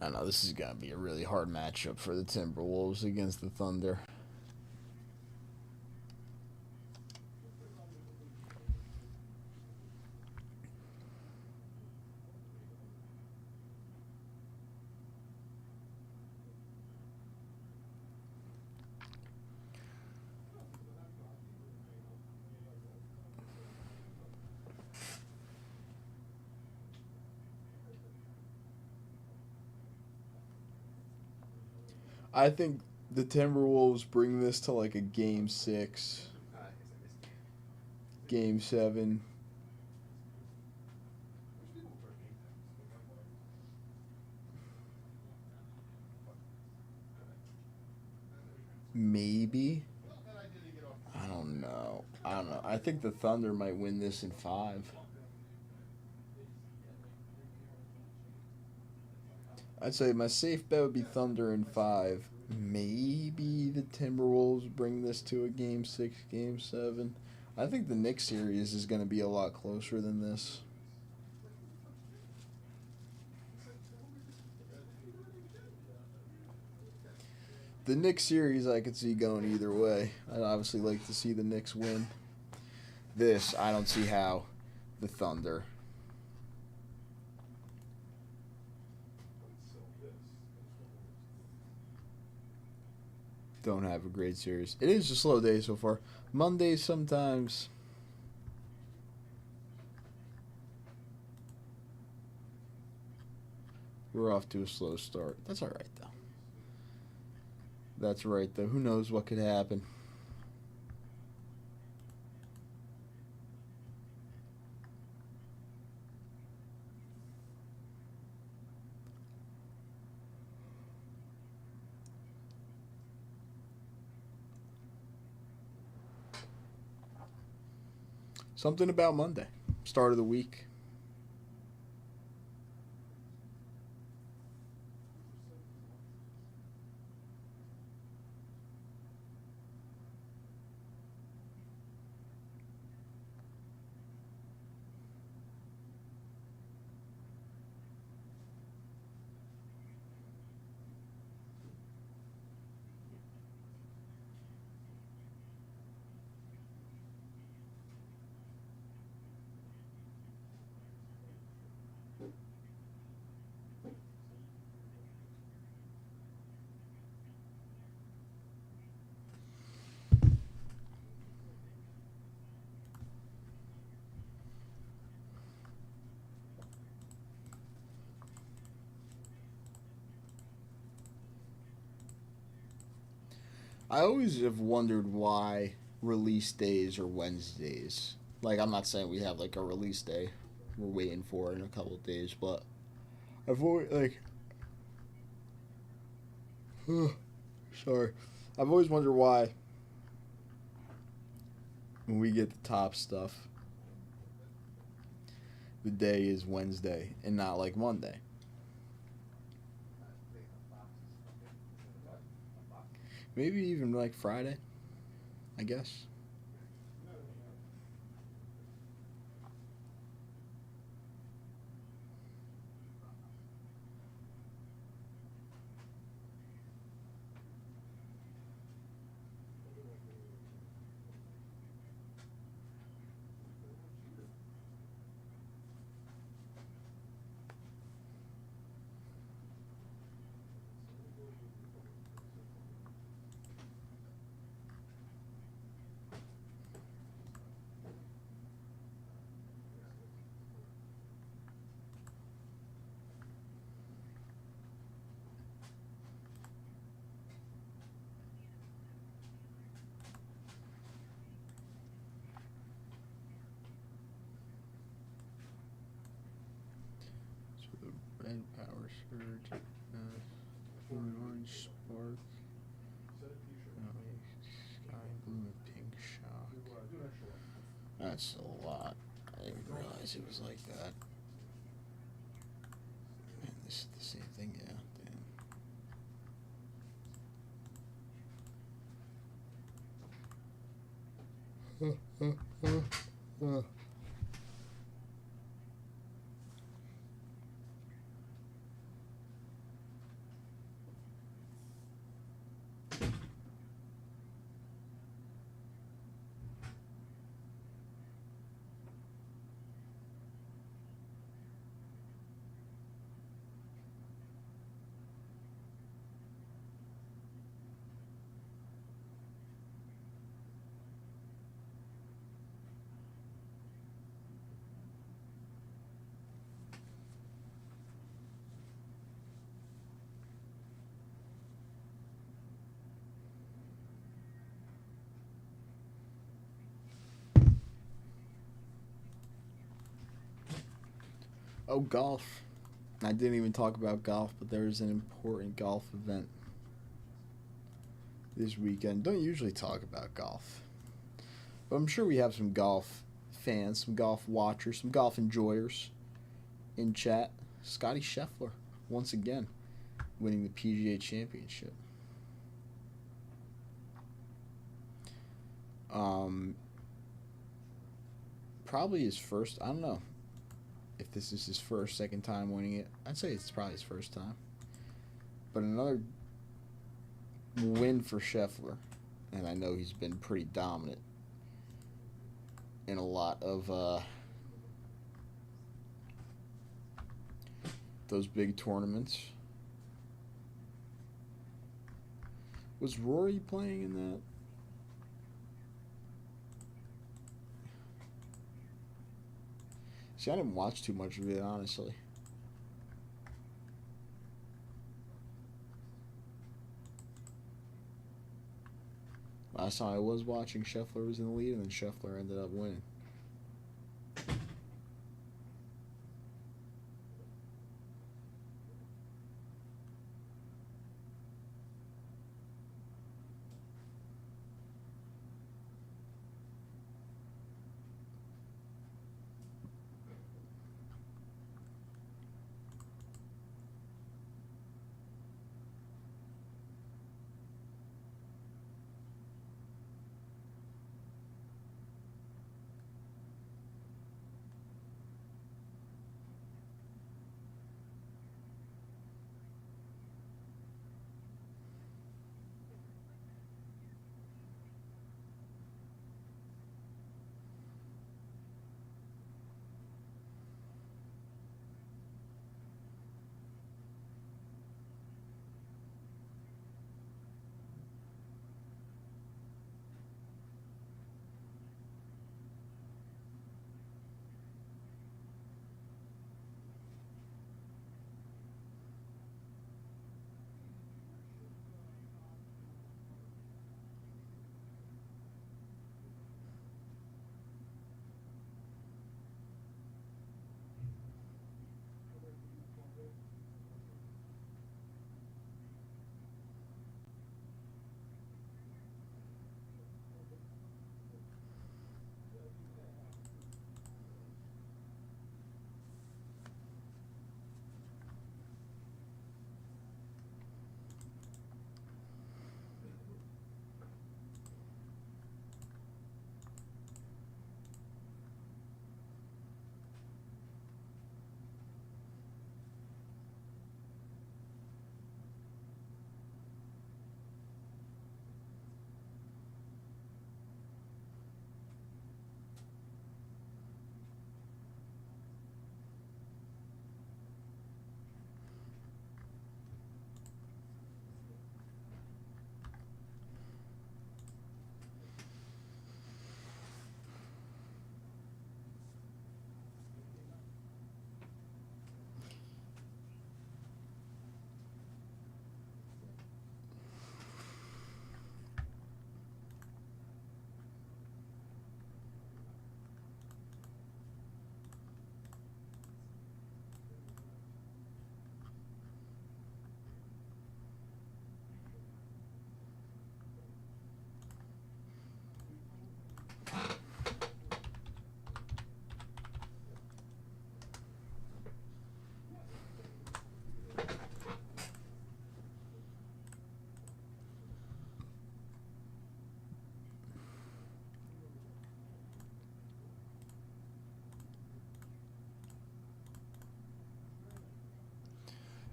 I know this is going to be a really hard matchup for the Timberwolves against the Thunder. I think the Timberwolves bring this to like a game 6, game 7. Maybe. I don't know. I think the Thunder might win this in 5. I'd say my safe bet would be Thunder in 5. Maybe the Timberwolves bring this to a game 6, game 7. I think the Knicks series is going to be a lot closer than this. The Knicks series I could see going either way. I'd obviously like to see the Knicks win. This, I don't see how the Thunder. Don't have a great series. It is a slow day so far. Mondays sometimes. We're off to a slow start. That's all right, though. That's right, though. Who knows what could happen? Something about Monday. Start of the week. I always have wondered why release days are Wednesdays. Like, I'm not saying we have, like, a release day we're waiting for in a couple of days, but I've always, like... sorry. I've always wondered why when we get the top stuff, the day is Wednesday and not, like, Monday. Maybe even, like, Friday, I guess. Red power surge, orange spark, sky blue, pink shock. That's a lot. I didn't realize it was like that. Man, this is the same thing, yeah. Damn. Oh, golf. I didn't even talk about golf, but there's an important golf event this weekend. Don't usually talk about golf, but I'm sure we have some golf fans, some golf watchers, some golf enjoyers in chat. Scotty Scheffler, once again, winning the PGA Championship. Probably his first. I don't know if this is his first, second time winning it. I'd say it's probably his first time. But another win for Scheffler, and I know he's been pretty dominant in a lot of those big tournaments. Was Rory playing in that? See, I didn't watch too much of it, honestly. Last time I was watching, Scheffler was in the lead, and then Scheffler ended up winning.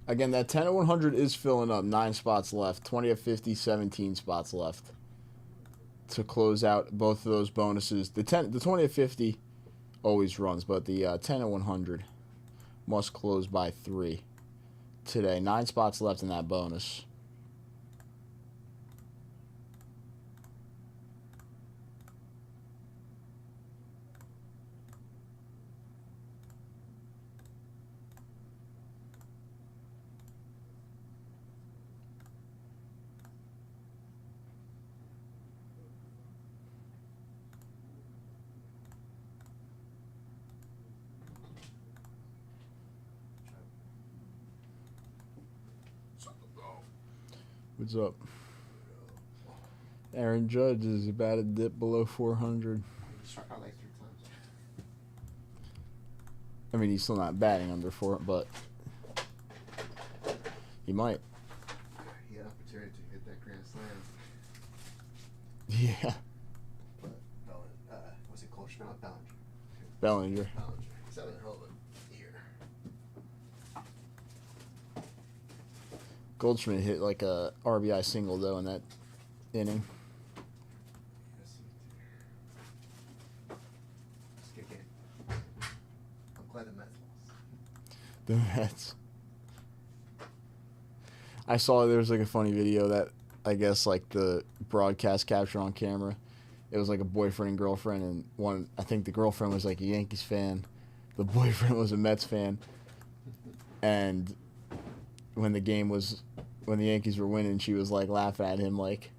Again, that 10 of 100 is filling up. 9 spots left. 20 of 50, 17 spots left to close out both of those bonuses. The 20 of 50 always runs, but the 10 of 100 must close by 3 today. 9 spots left in that bonus. What's up? Aaron Judge is about to dip below 400. He struck out like 3 times. I mean, he's still not batting under 4, but he might. He had opportunity to hit that grand slam. Yeah. But was it Goldschmidt or Bellinger? Bellinger. Bellinger. He's having a hell of a year. Goldschmidt hit like a RBI single though in that inning. Yes, it's a good game. I'm glad the Mets lost. The Mets. I saw there was like a funny video that I guess like the broadcast capture on camera. It was like a boyfriend and girlfriend, and I think the girlfriend was like a Yankees fan, the boyfriend was a Mets fan, and when the Yankees were winning, she was like laughing at him like,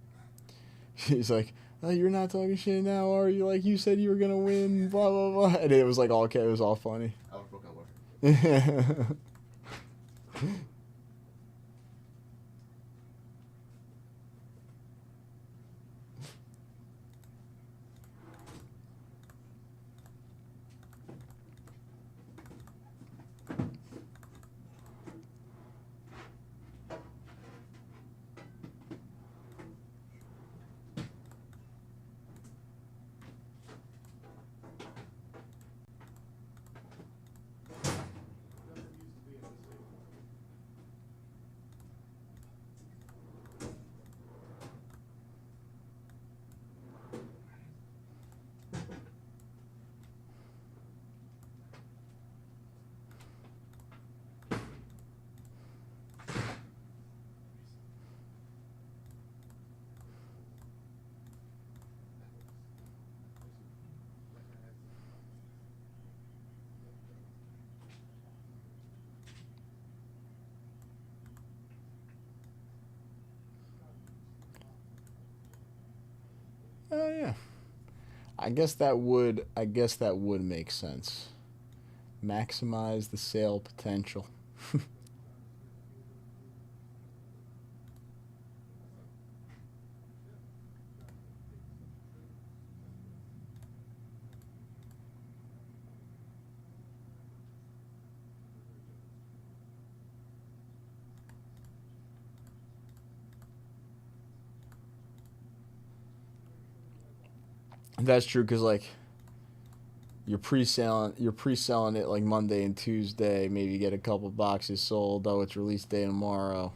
she's like, "Oh, you're not talking shit now, are you? Like you said you were gonna win, blah blah blah," and it was like all okay, it was all funny. I would broke up with her. Oh yeah. I guess that would make sense. Maximize the sale potential. That's true, because like you're pre-selling it like Monday and Tuesday. Maybe get a couple boxes sold. Oh, it's release day tomorrow.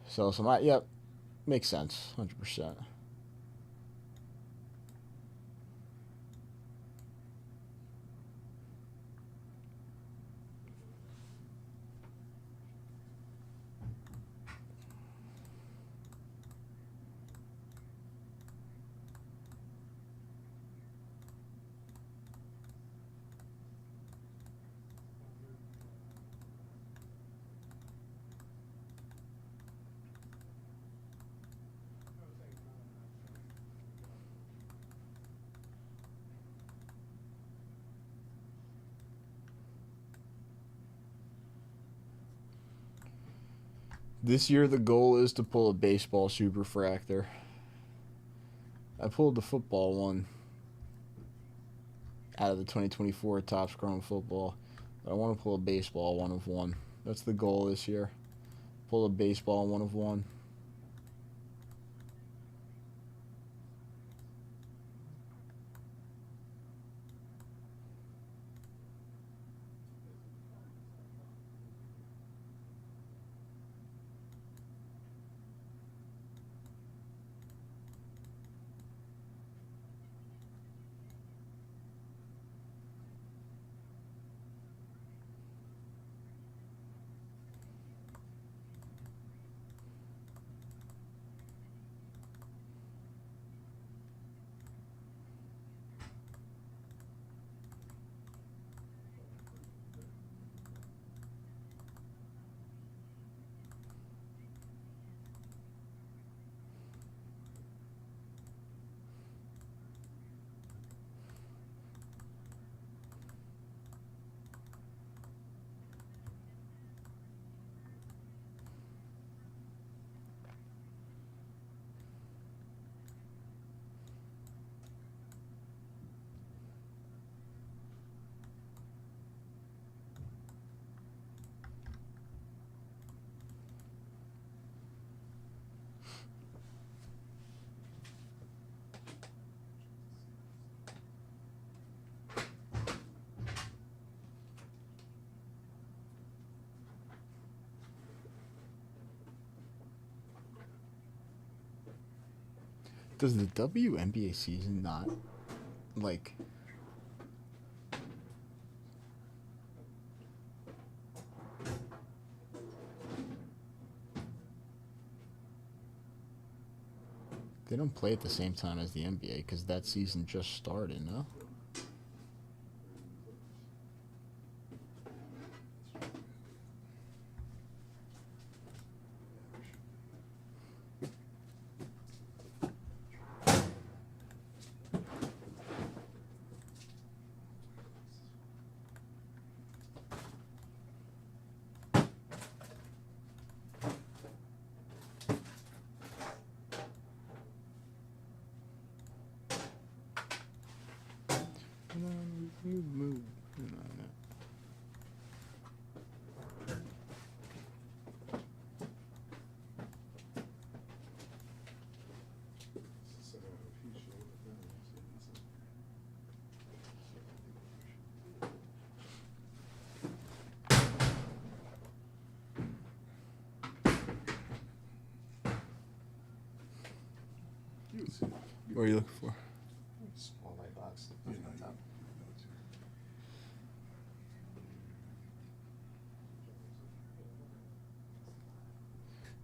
So yep, makes sense, 100%. This year the goal is to pull a baseball superfractor. I pulled the football one out of the 2024 Topps Chrome football. But I want to pull a baseball 1 of 1. That's the goal this year. Pull a baseball 1 of 1. Does the WNBA season not, like... They don't play at the same time as the NBA because that season just started, no? Move. What are you looking for? Small white box. Nothing on top.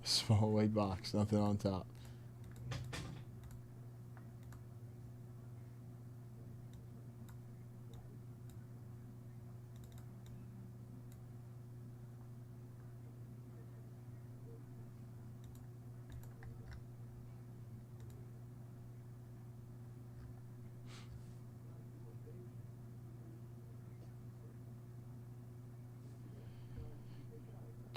Small white box, nothing on top.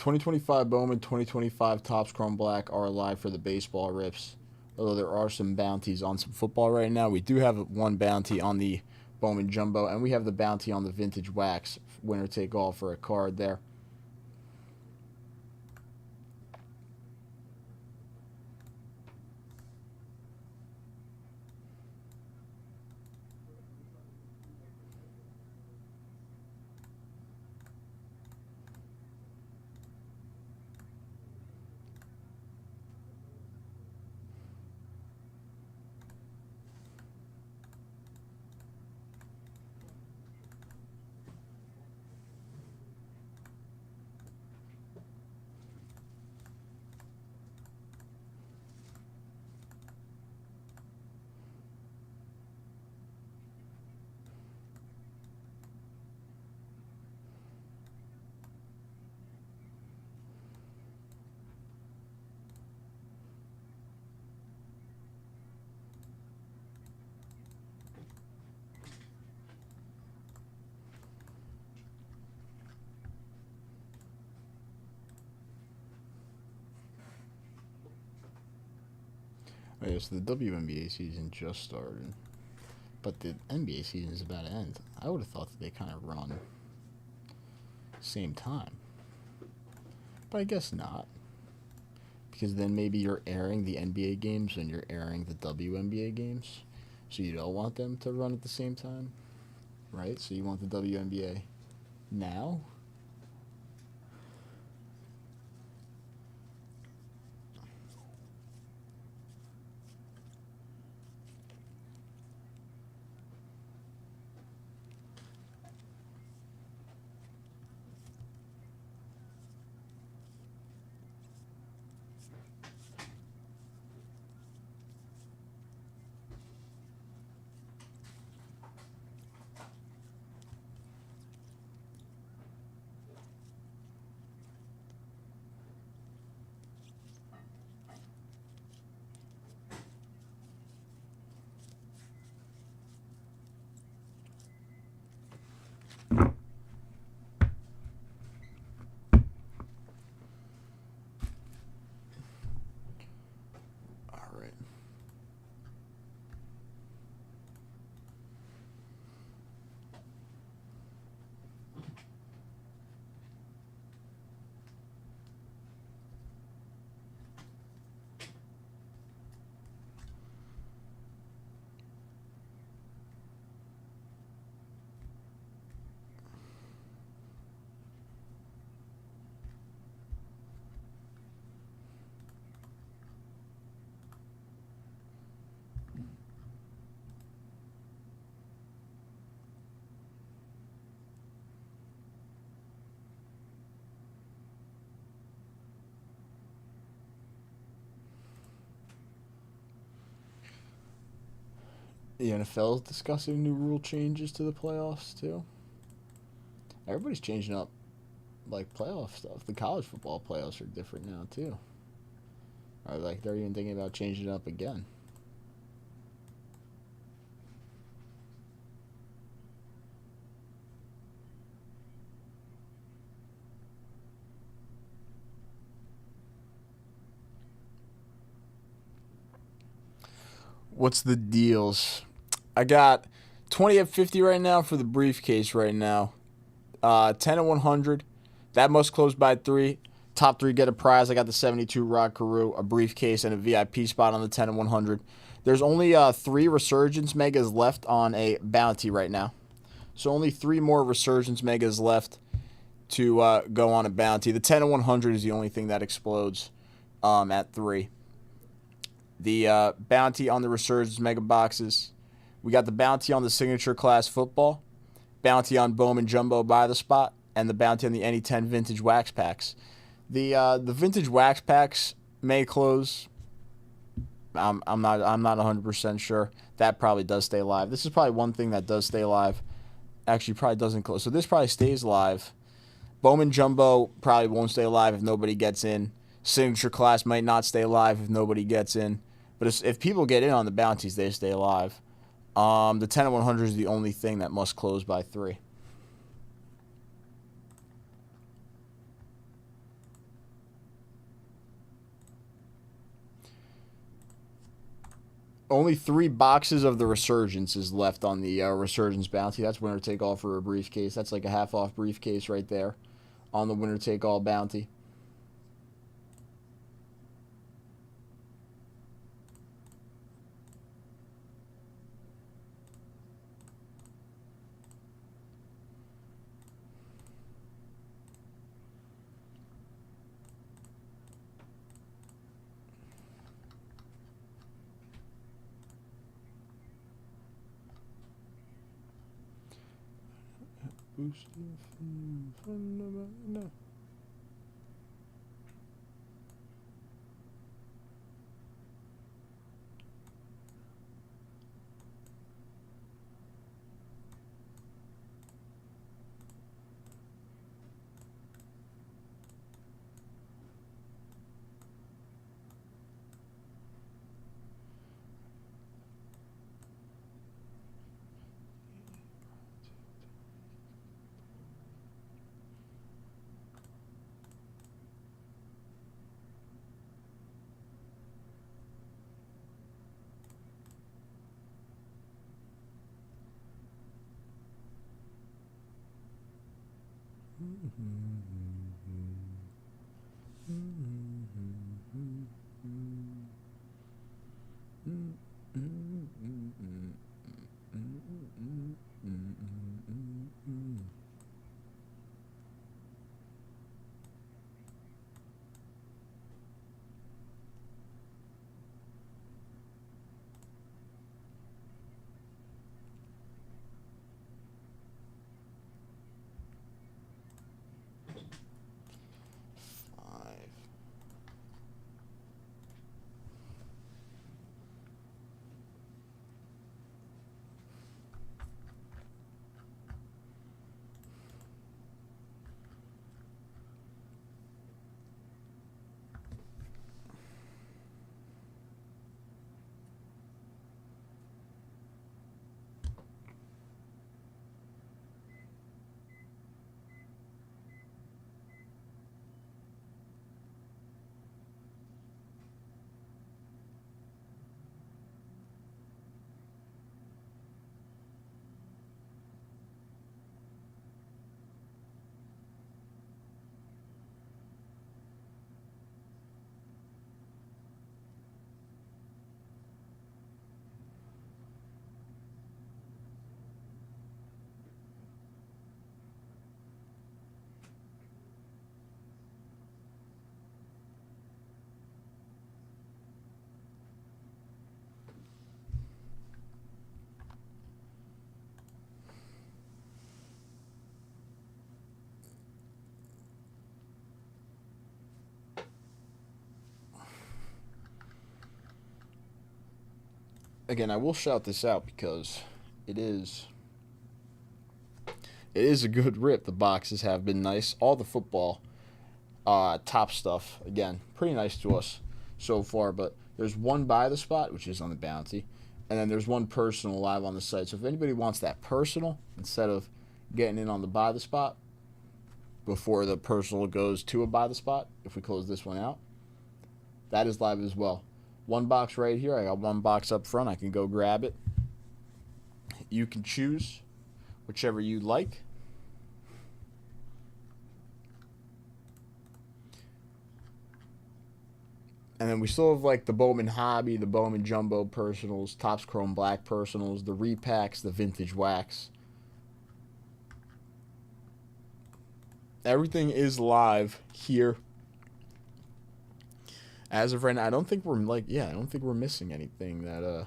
$2025 Bowman, 2025 Topps Chrome Black are live for the baseball rips. Although there are some bounties on some football right now. We do have one bounty on the Bowman Jumbo, and we have the bounty on the Vintage Wax. Winner take all for a card there. Oh, yeah, so the WNBA season just started, but the NBA season is about to end. I would have thought that they kind of run same time, but I guess not, because then maybe you're airing the NBA games and you're airing the WNBA games, so you don't want them to run at the same time, right? So you want the WNBA now? The NFL is discussing new rule changes to the playoffs too. Everybody's changing up like playoff stuff. The college football playoffs are different now too. Or like they're even thinking about changing it up again. What's the deals? I got 20 at 50 right now for the briefcase right now. 10 at 100. That must close by 3. Top 3 get a prize. I got the 72 Rod Carew, a briefcase, and a VIP spot on the 10 and 100. There's only 3 Resurgence Megas left on a bounty right now. So only 3 more Resurgence Megas left to go on a bounty. The 10 and 100 is the only thing that explodes at 3. The bounty on the Resurgence Mega Boxes. We got the bounty on the Signature Class Football, bounty on Bowman Jumbo by the spot, and the bounty on the Any 10 Vintage Wax Packs. The Vintage Wax Packs may close. I'm not 100% sure. That probably does stay live. This is probably one thing that does stay live. Actually, probably doesn't close. So this probably stays live. Bowman Jumbo probably won't stay live if nobody gets in. Signature Class might not stay live if nobody gets in. But if people get in on the bounties, they stay alive. The 10 and 100 is the only thing that must close by 3. Only 3 boxes of the Resurgence is left on the Resurgence bounty. That's winner take all for a briefcase. That's like a half off briefcase right there on the winner take all bounty. again, I will shout this out because it is a good rip. The boxes have been nice. All the football top stuff, again, pretty nice to us so far. But there's one buy the spot, which is on the bounty, and then there's one personal live on the site. So if anybody wants that personal instead of getting in on the buy the spot before the personal goes to a buy the spot, if we close this one out, that is live as well. One box right here. I got one box up front. I can go grab it. You can choose whichever you like. And then we still have like the Bowman Hobby, the Bowman Jumbo Personals, Topps Chrome Black Personals, the repacks, the Vintage Wax. Everything is live here. As of right now, I don't think we're missing anything that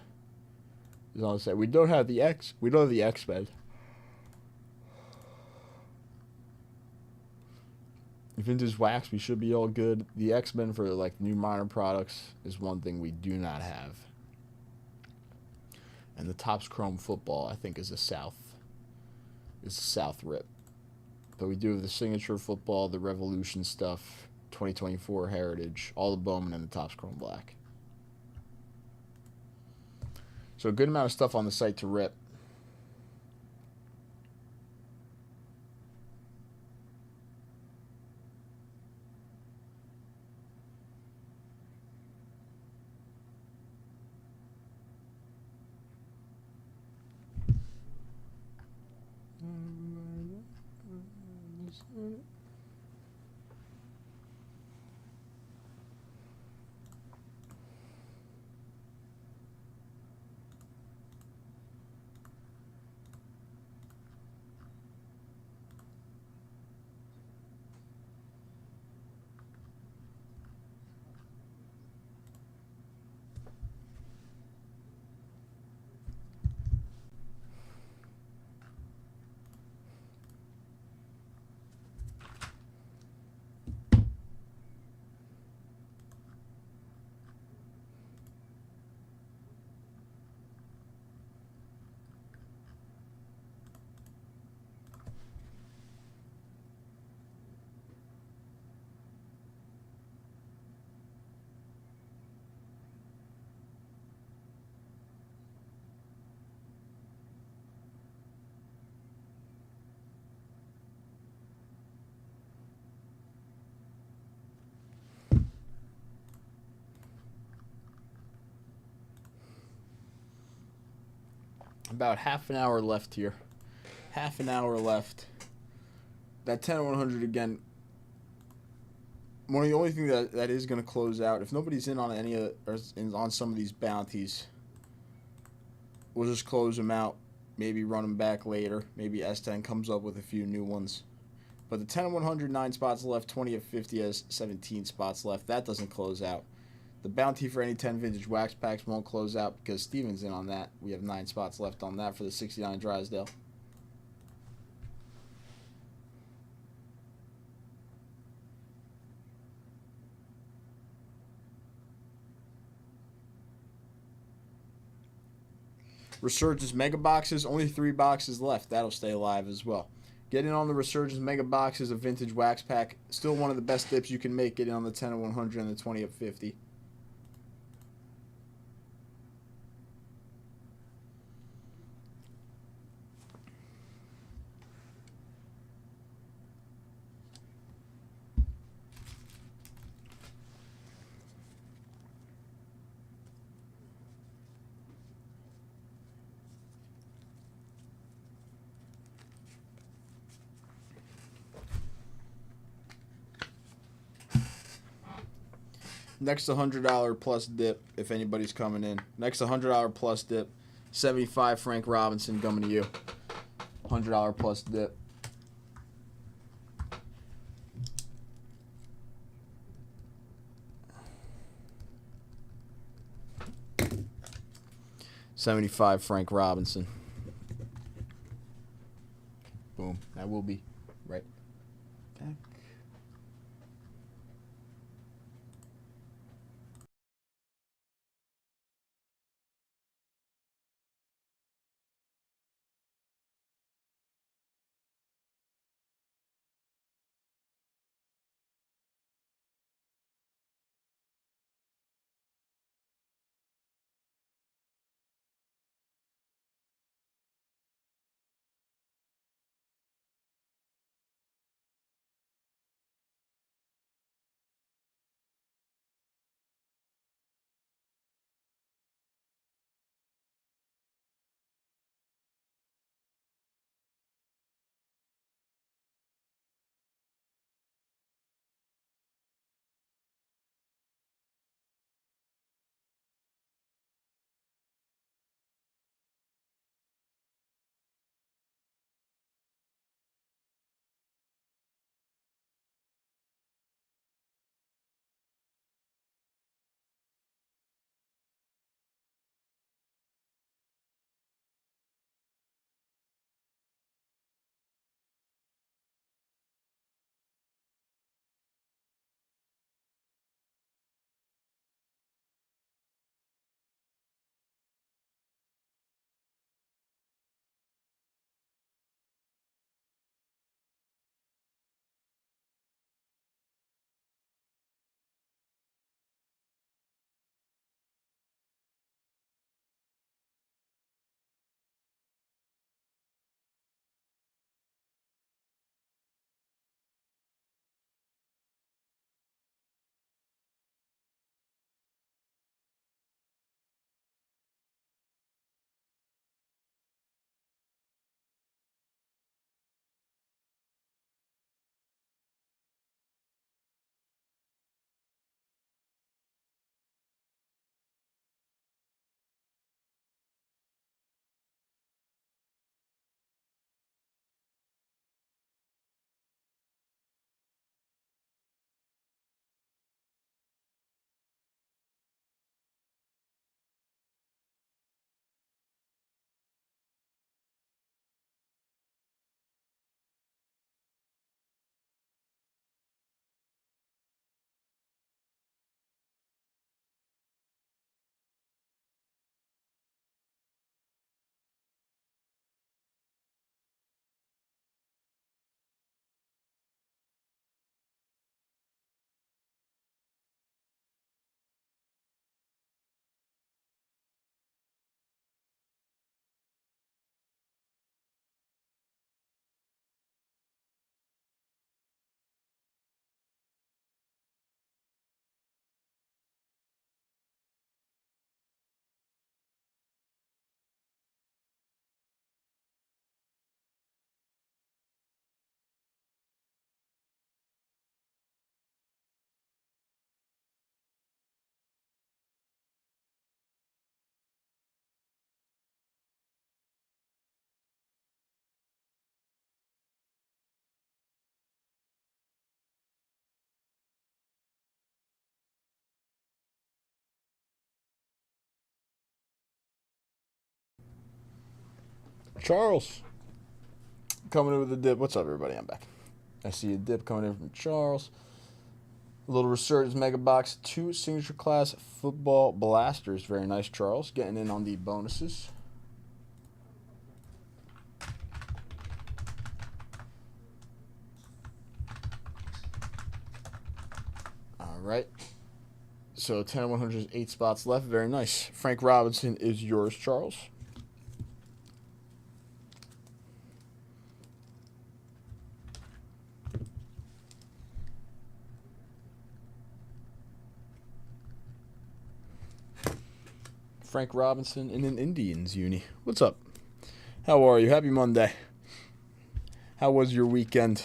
is on the site. We don't have the X-Men. Vintage Wax, we should be all good. The X-Men for like new modern products is one thing we do not have. And the Topps Chrome Football, I think, is a South rip. But we do have the signature football, the Revolution stuff, 2024 Heritage, all the Bowman and the Topps Chrome Black. So a good amount of stuff on the site to rip. About half an hour left here. Half an hour left. That 10-100 again. One of the only things that is going to close out, if nobody's in on any of on some of these bounties, we'll just close them out. Maybe run them back later. Maybe S10 comes up with a few new ones. But the 10-100, 9 spots left. 20 of 50 has 17 spots left. That doesn't close out. The bounty for any 10 vintage wax packs won't close out because Steven's in on that. We have 9 spots left on that for the 69 Drysdale. Resurgence Mega Boxes, only 3 boxes left. That'll stay alive as well. Get in on the Resurgence Mega Boxes of Vintage Wax Pack. Still one of the best dips you can make. Get in on the 10-100 and the 20 of 50. Next $100 plus dip, if anybody's coming in. Next $100 plus dip. 75 Frank Robinson coming to you. $100 plus dip. $75 Frank Robinson. Boom. That will be right back. Charles. Coming in with a dip. What's up, everybody? I'm back. I see a dip coming in from Charles. A little Resurgence Mega Box. 2 Signature Class Football Blasters. Very nice, Charles. Getting in on the bonuses. All right. So 10 of 100, 8 spots left. Very nice. Frank Robinson is yours, Charles. Frank Robinson in an Indians uni. What's up? How are you? Happy Monday. How was your weekend?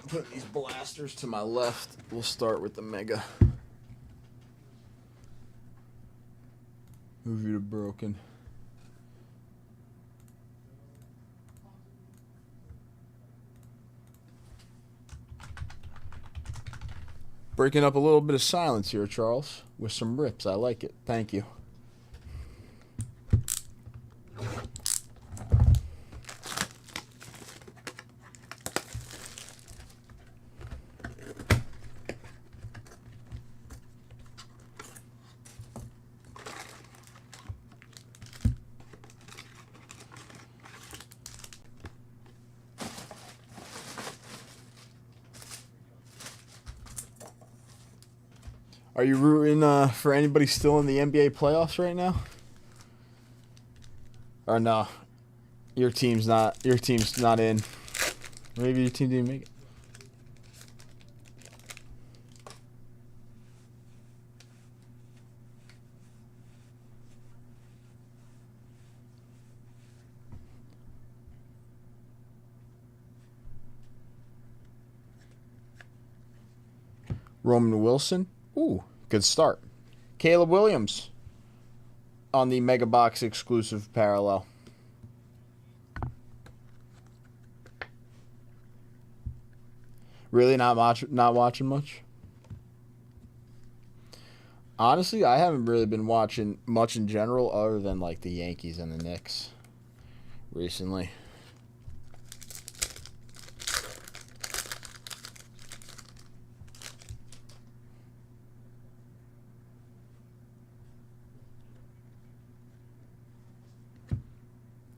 Put these blasters to my left. We'll start with the Mega. Move you to broken. Breaking up a little bit of silence here, Charles, with some rips. I like it. Thank you. Are you rooting for anybody still in the NBA playoffs right now? Or no? Your team's not in. Maybe your team didn't make it. Roman Wilson. Ooh, good start. Caleb Williams on the Mega Box exclusive parallel. Really not watching much? Honestly, I haven't really been watching much in general other than like the Yankees and the Knicks recently.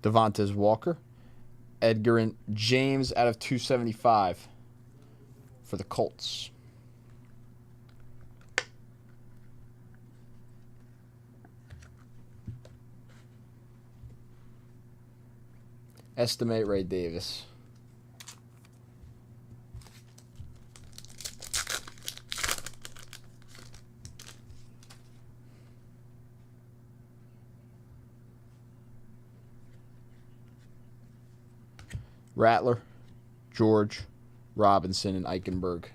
Devontae Walker, Edgar and James out of 275 for the Colts. Estimate Ray Davis. Rattler, George, Robinson, and Eichenberg.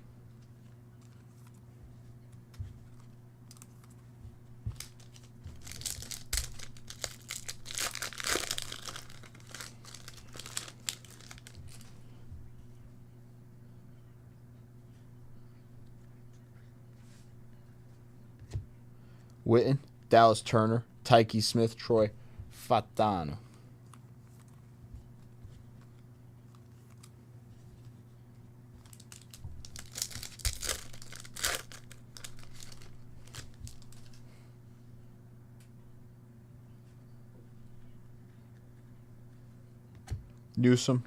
Witten, Dallas Turner, Tyke Smith, Troy Fatano. Newsom,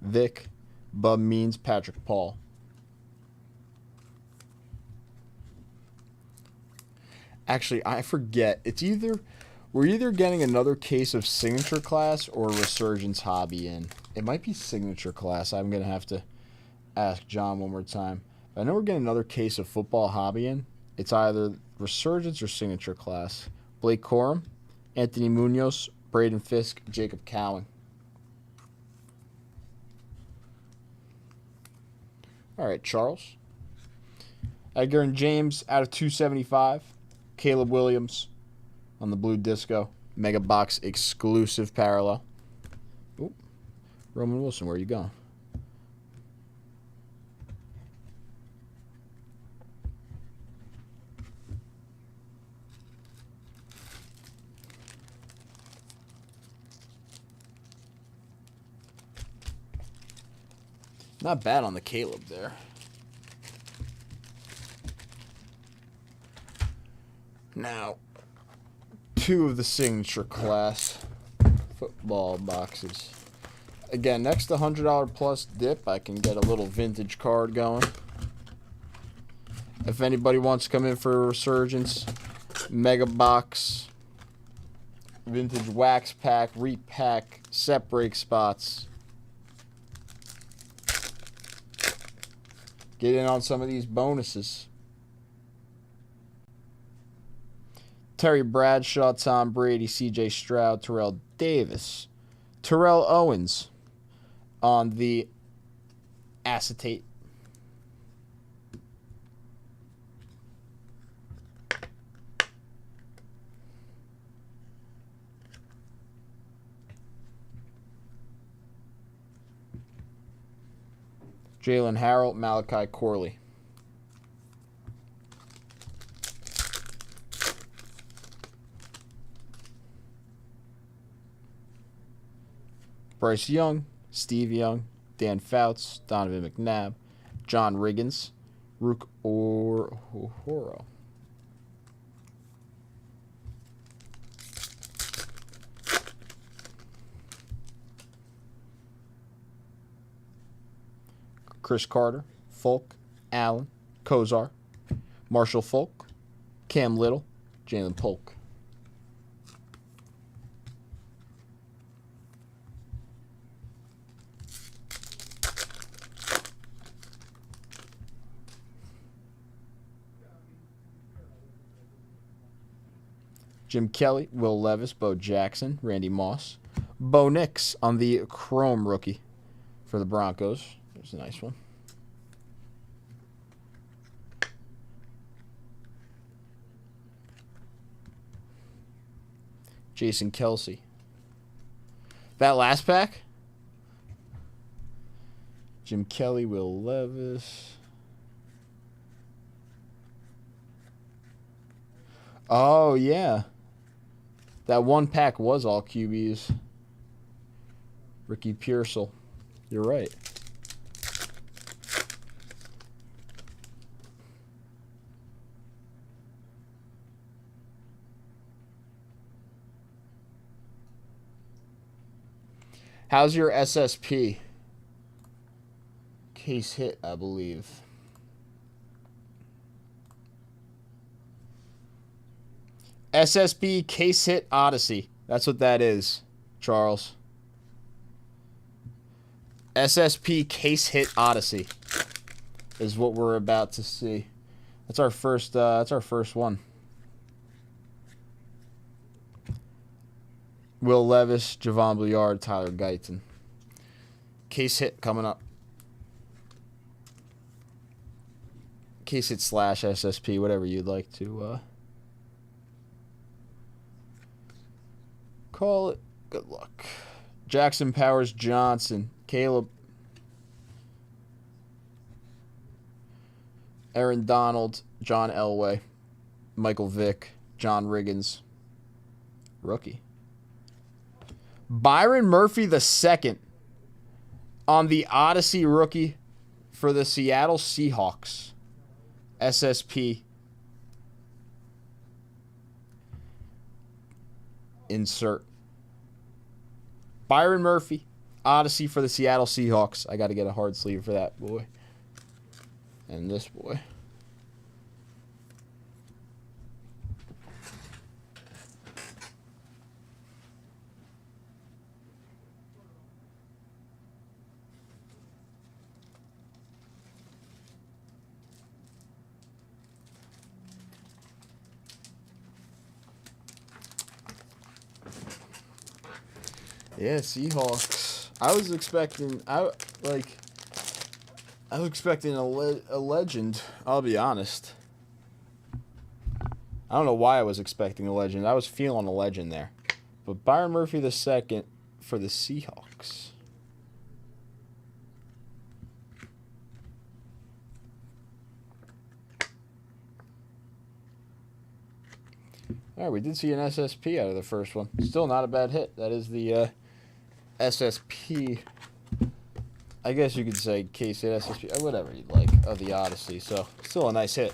Vic, Bub Means, Patrick Paul. Actually, I forget. We're either getting another case of Signature Class or Resurgence Hobby in. It might be Signature Class. I'm going to have to ask John one more time. I know we're getting another case of Football Hobby in. It's either Resurgence or Signature Class. Blake Corum, Anthony Munoz, Braden Fisk, Jacob Cowing. All right, Charles. Edgar and James out of 275. Caleb Williams on the blue disco. Mega box exclusive parallel. Ooh. Roman Wilson, where are you going? Not bad on the Caleb there. Now, 2 of the signature class football boxes. Again, next to $100 plus dip, I can get a little vintage card going. If anybody wants to come in for a resurgence, mega box, vintage wax pack, repack, set break spots. Get in on some of these bonuses. Terry Bradshaw, Tom Brady, C.J. Stroud, Terrell Davis, Terrell Owens on the acetate. Jalen Harrell, Malachi Corley. Bryce Young, Steve Young, Dan Fouts, Donovan McNabb, John Riggins, Rook Horo. Chris Carter, Folk, Allen, Kozar, Marshall Folk, Cam Little, Jalen Polk. Jim Kelly, Will Levis, Bo Jackson, Randy Moss. Bo Nix on the Chrome rookie for the Broncos. There's a nice one. Jason Kelsey. That last pack? Jim Kelly, Will Levis. Oh, yeah. That one pack was all QBs. Ricky Pearsall. You're right. How's your SSP? Case hit, I believe. SSB Case Hit Odyssey. That's what that is, Charles. SSP Case Hit Odyssey is what we're about to see. That's our first one. Will Levis, Javon Bouillard, Tyler Guyton. Case hit coming up. Case hit / SSP, whatever you'd like to call it. Good luck. Jackson Powers Johnson, Caleb, Aaron Donald, John Elway, Michael Vick, John Riggins, rookie. Byron Murphy II on the Odyssey rookie for the Seattle Seahawks. SSP. Insert. Byron Murphy, Odyssey for the Seattle Seahawks. I got to get a hard sleeve for that boy. And this boy. Yeah, Seahawks. I was expecting. I I was expecting a legend. I'll be honest. I don't know why I was expecting a legend. I was feeling a legend there. But Byron Murphy II for the Seahawks. All right, we did see an SSP out of the first one. Still not a bad hit. That is the SSP. I guess you could say K-State SSP, or whatever you'd like, of the Odyssey. So, still a nice hit.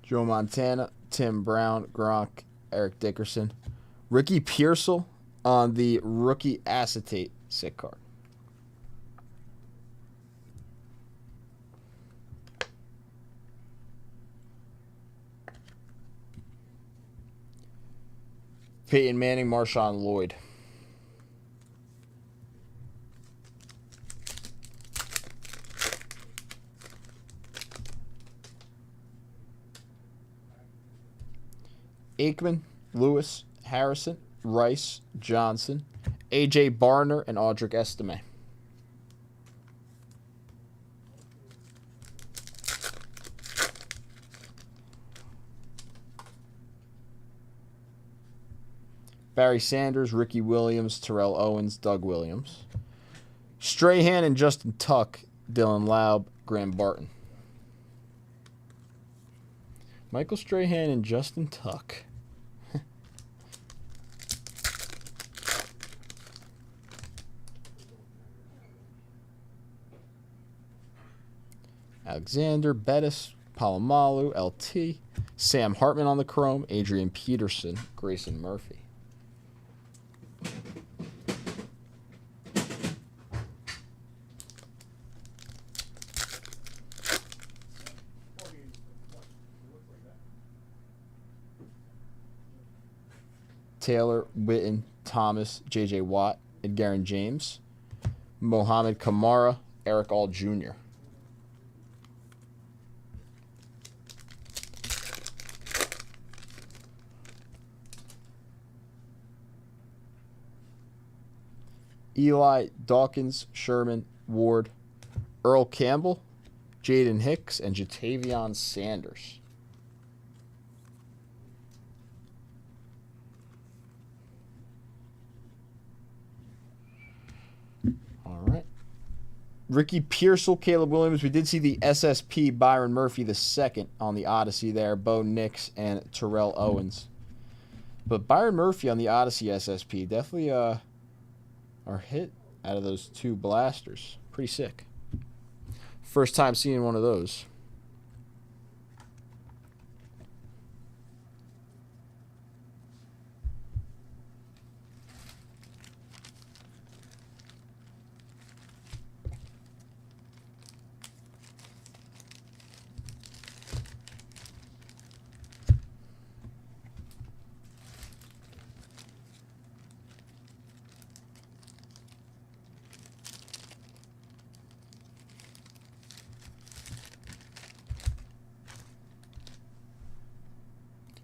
Joe Montana, Tim Brown, Gronk, Eric Dickerson. Ricky Pearsall on the rookie acetate sick card. Peyton Manning, Marshawn Lloyd. Aikman, Lewis, Harrison, Rice, Johnson, A.J. Barner, and Audric Estime. Barry Sanders, Ricky Williams, Terrell Owens, Doug Williams. Strahan and Justin Tuck, Dylan Laub, Graham Barton. Michael Strahan and Justin Tuck. Alexander, Bettis, Palomalu, LT, Sam Hartman on the chrome, Adrian Peterson, Grayson Murphy. Taylor, Witten, Thomas, J.J. Watt, Edgerrin James, Mohamed Kamara, Eric All Jr. Eli, Dawkins, Sherman, Ward, Earl Campbell, Jaden Hicks, and Jatavion Sanders. All right. Ricky Pearsall, Caleb Williams. We did see the SSP Byron Murphy II on the Odyssey there. Bo Nix and Terrell Owens. But Byron Murphy on the Odyssey SSP definitely our hit out of those two blasters. Pretty sick. First time seeing one of those.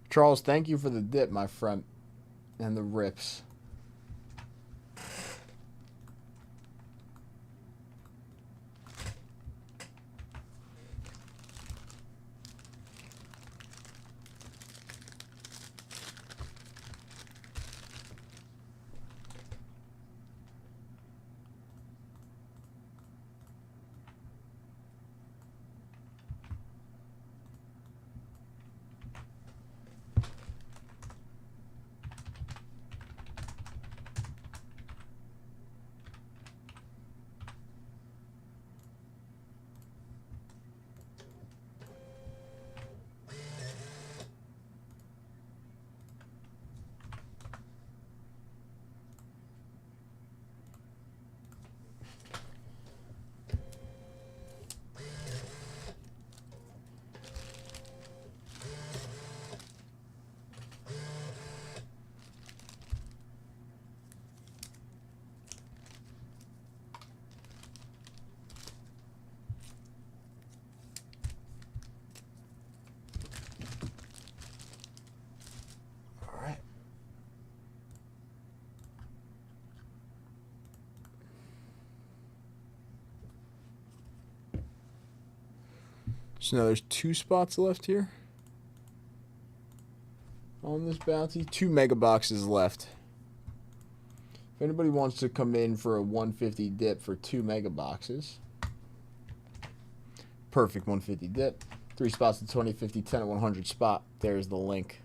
Charles, thank you for the dip, my friend, and the rips. So now there's 2 spots left here on this bounty. 2 mega boxes left. If anybody wants to come in for a 150 dip for 2 mega boxes, perfect 150 dip. 3 spots at 20, 50, 10 at 100 spot. There's the link.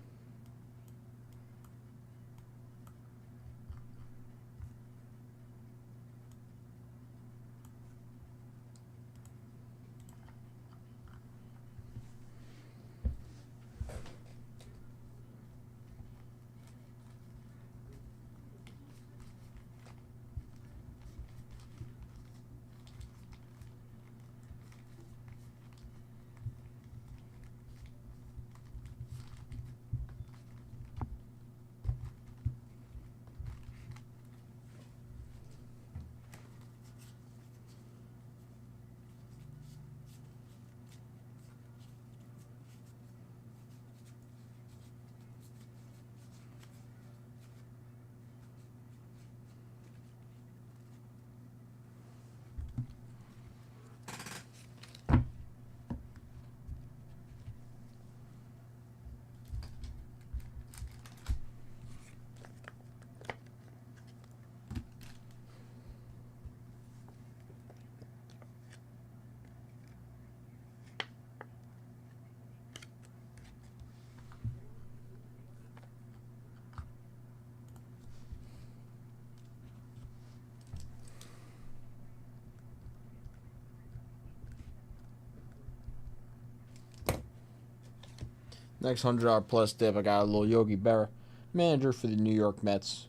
Next $100 plus dip, I got a little Yogi Berra, manager for the New York Mets.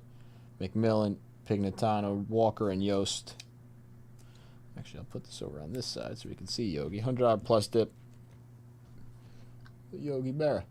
McMillan, Pignatano, Walker, and Yost. Actually, I'll put this over on this side so we can see Yogi. $100 plus dip. Yogi Berra.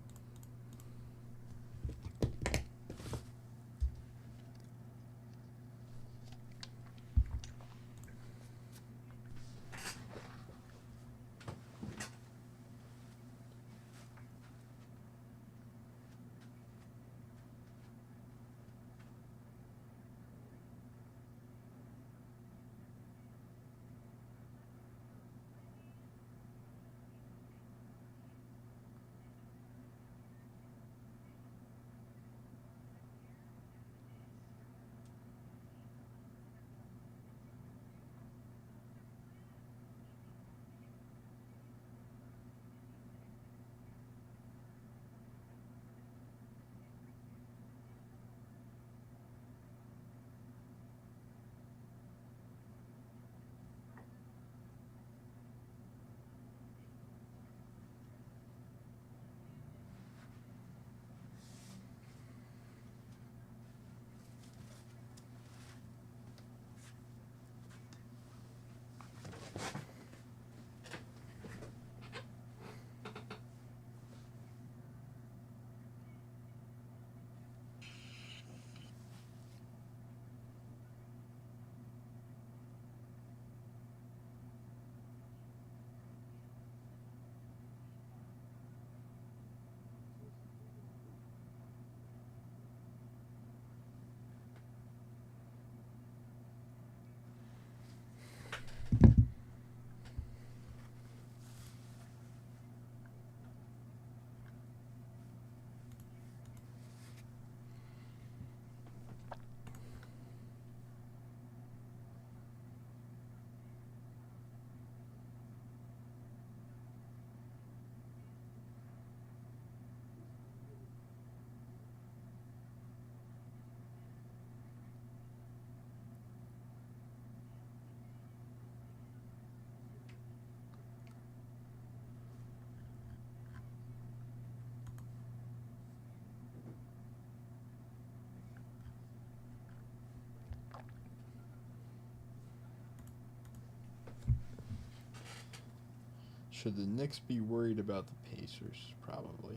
Should the Knicks be worried about the Pacers? Probably.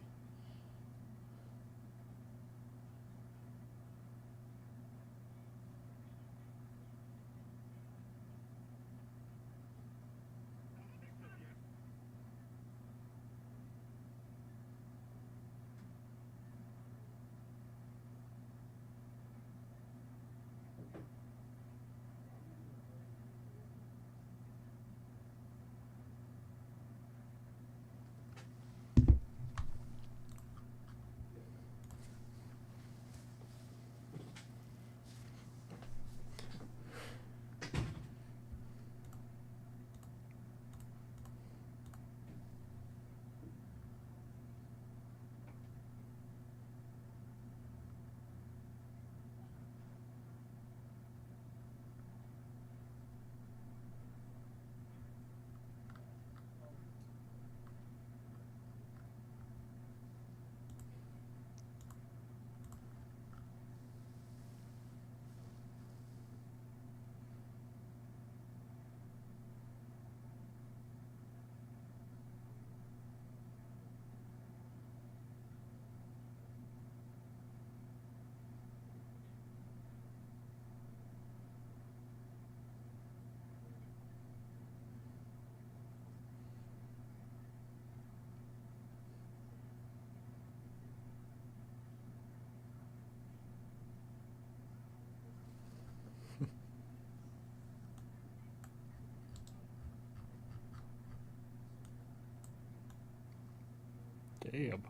Damn.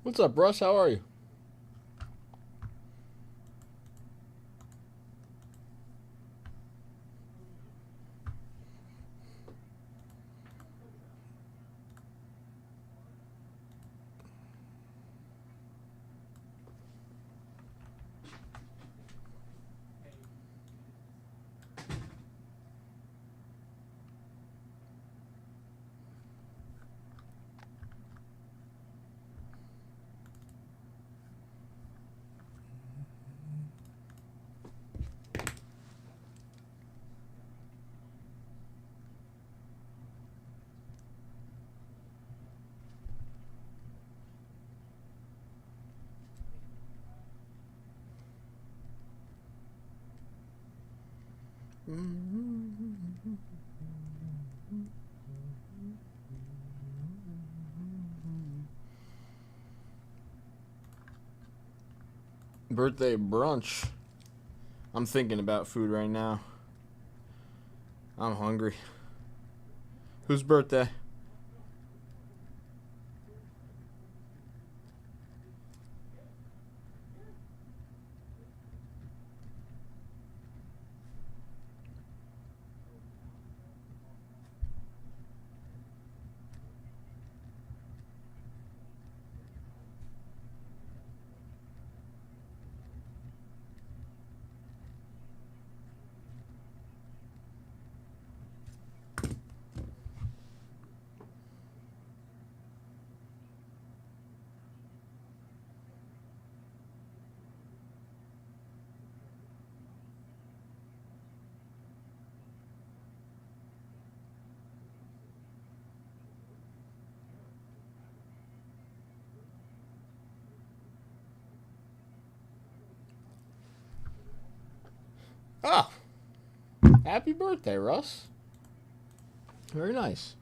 What's up, Russ? How are you? Birthday brunch. I'm thinking about food right now. I'm hungry. Whose birthday? Oh, happy birthday, Russ. Very nice.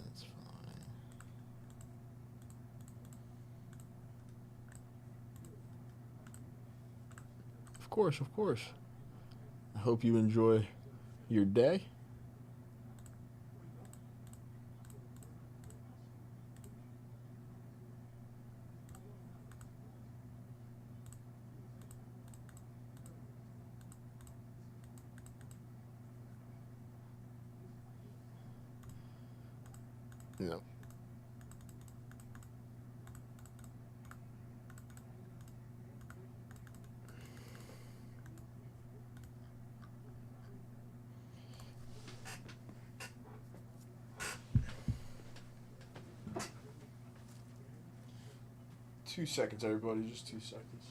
That's fine. Of course, of course. I hope you enjoy your day. No. Two seconds, everybody. Just 2 seconds.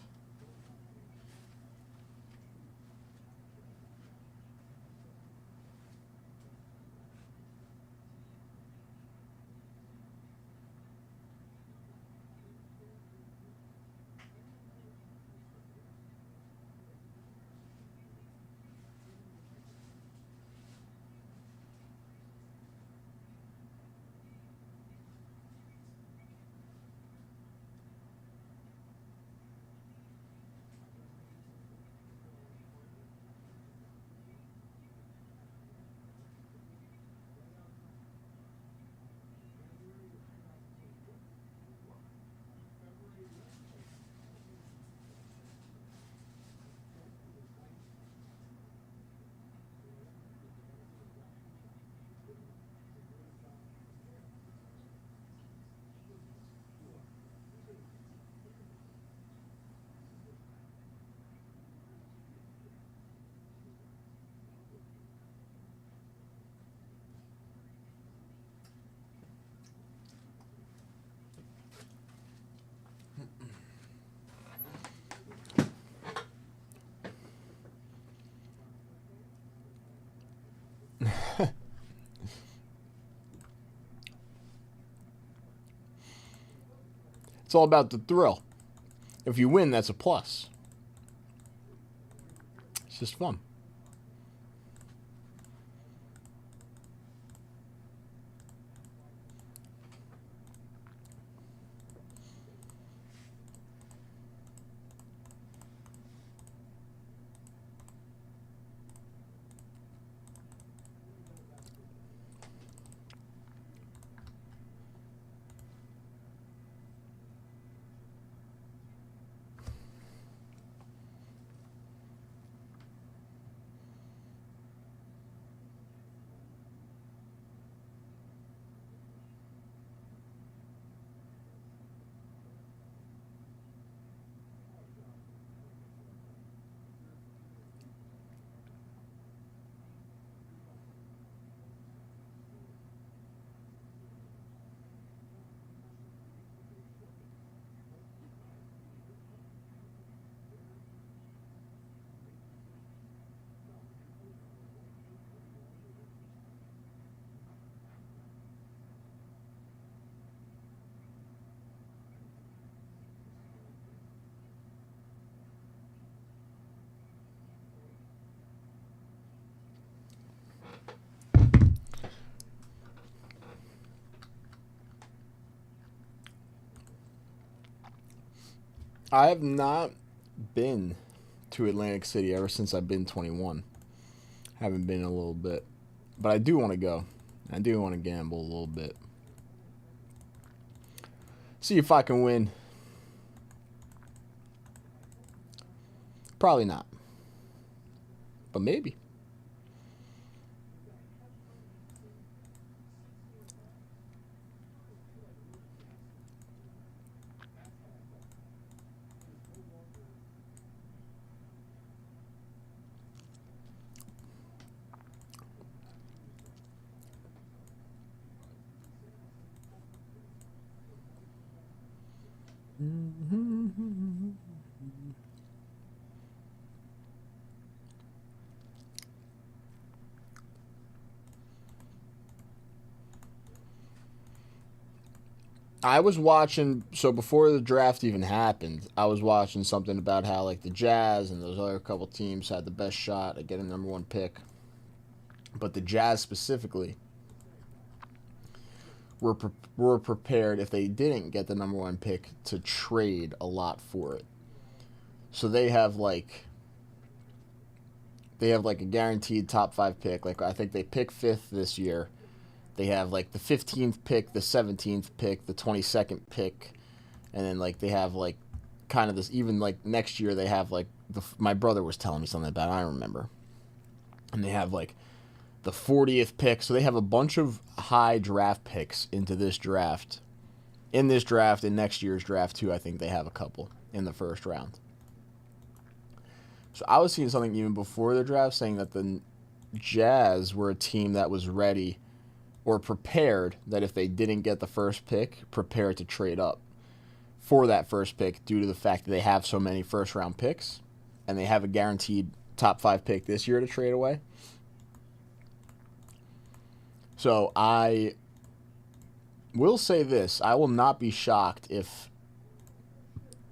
It's all about the thrill. If you win, that's a plus. It's just fun. I have not been to Atlantic City ever since I've been 21. Haven't been in a little bit. But I do want to go. I do want to gamble a little bit. See if I can win. Probably not. But maybe. I was watching, so before the draft even happened, I was watching something about how like the Jazz and those other couple teams had the best shot at getting the number 1 pick. But the Jazz specifically were prepared, if they didn't get the number 1 pick, to trade a lot for it. So they have like a guaranteed top 5 pick. Like I think they pick 5th this year. They have like the 15th pick, the 17th pick, the 22nd pick, and then like they have like kind of this, even like next year they have like my brother was telling me something about it, I remember. And they have like the 40th pick. So they have a bunch of high draft picks into this draft. In this draft, in next year's draft too, I think they have a couple in the first round. So I was seeing something even before the draft saying that the Jazz were a team that was ready or prepared that if they didn't get the first pick, prepared to trade up for that first pick due to the fact that they have so many first-round picks and they have a guaranteed top 5 pick this year to trade away. So I will say this. I will not be shocked if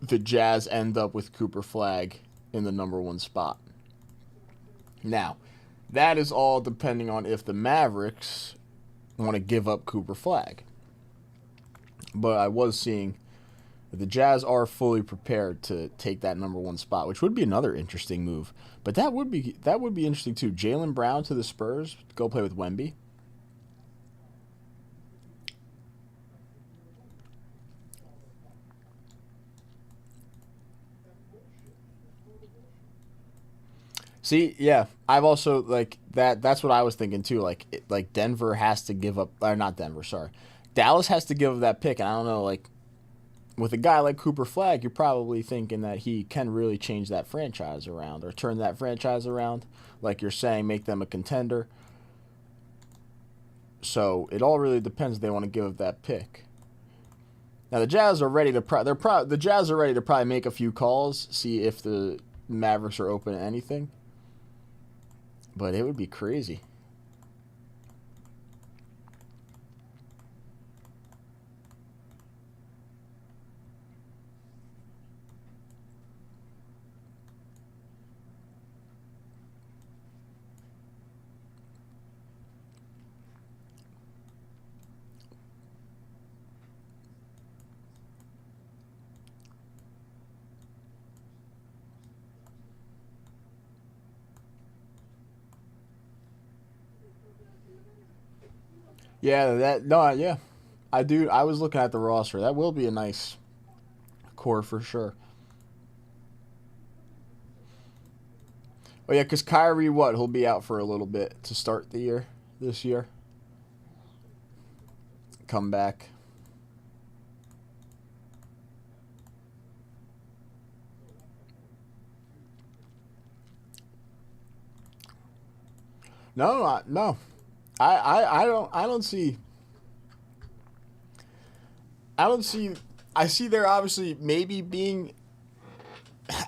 the Jazz end up with Cooper Flagg in the number 1 spot. Now, that is all depending on if the Mavericks want to give up Cooper Flagg. But I was seeing that the Jazz are fully prepared to take that number 1 spot, which would be another interesting move. But that would be interesting too. Jaylen Brown to the Spurs, go play with Wemby. See, yeah, I've also like that. That's what I was thinking too. Like Denver has to give up, or not Denver, sorry, Dallas has to give up that pick. And I don't know, like with a guy like Cooper Flagg, you're probably thinking that he can really change that franchise around or turn that franchise around, like you're saying, make them a contender. So it all really depends if they want to give up that pick. Now the Jazz are ready to the Jazz are ready to probably make a few calls, see if the Mavericks are open to anything. But it would be crazy. Yeah, yeah. I do. I was looking at the roster. That will be a nice core for sure. Oh yeah, because Kyrie, what? He'll be out for a little bit to start the year this year. Come back. No. I don't see. I don't see. I see there obviously maybe being.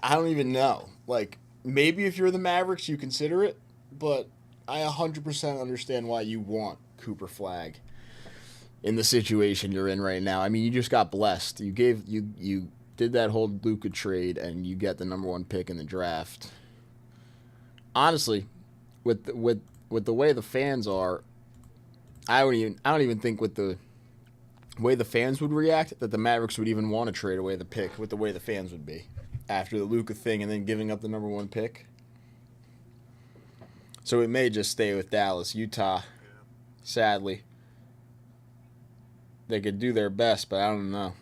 I don't even know. Like maybe if you're the Mavericks, you consider it, but I 100% understand why you want Cooper Flag in the situation you're in right now. I mean, you just got blessed. You did that whole Luka trade, and you get the #1 pick in the draft. Honestly, with the way the fans are, I don't even think with the way the fans would react that the Mavericks would even want to trade away the pick with the way the fans would be after the Luka thing and then giving up the #1 pick. So it may just stay with Dallas. Utah, sadly, they could do their best, but I don't know.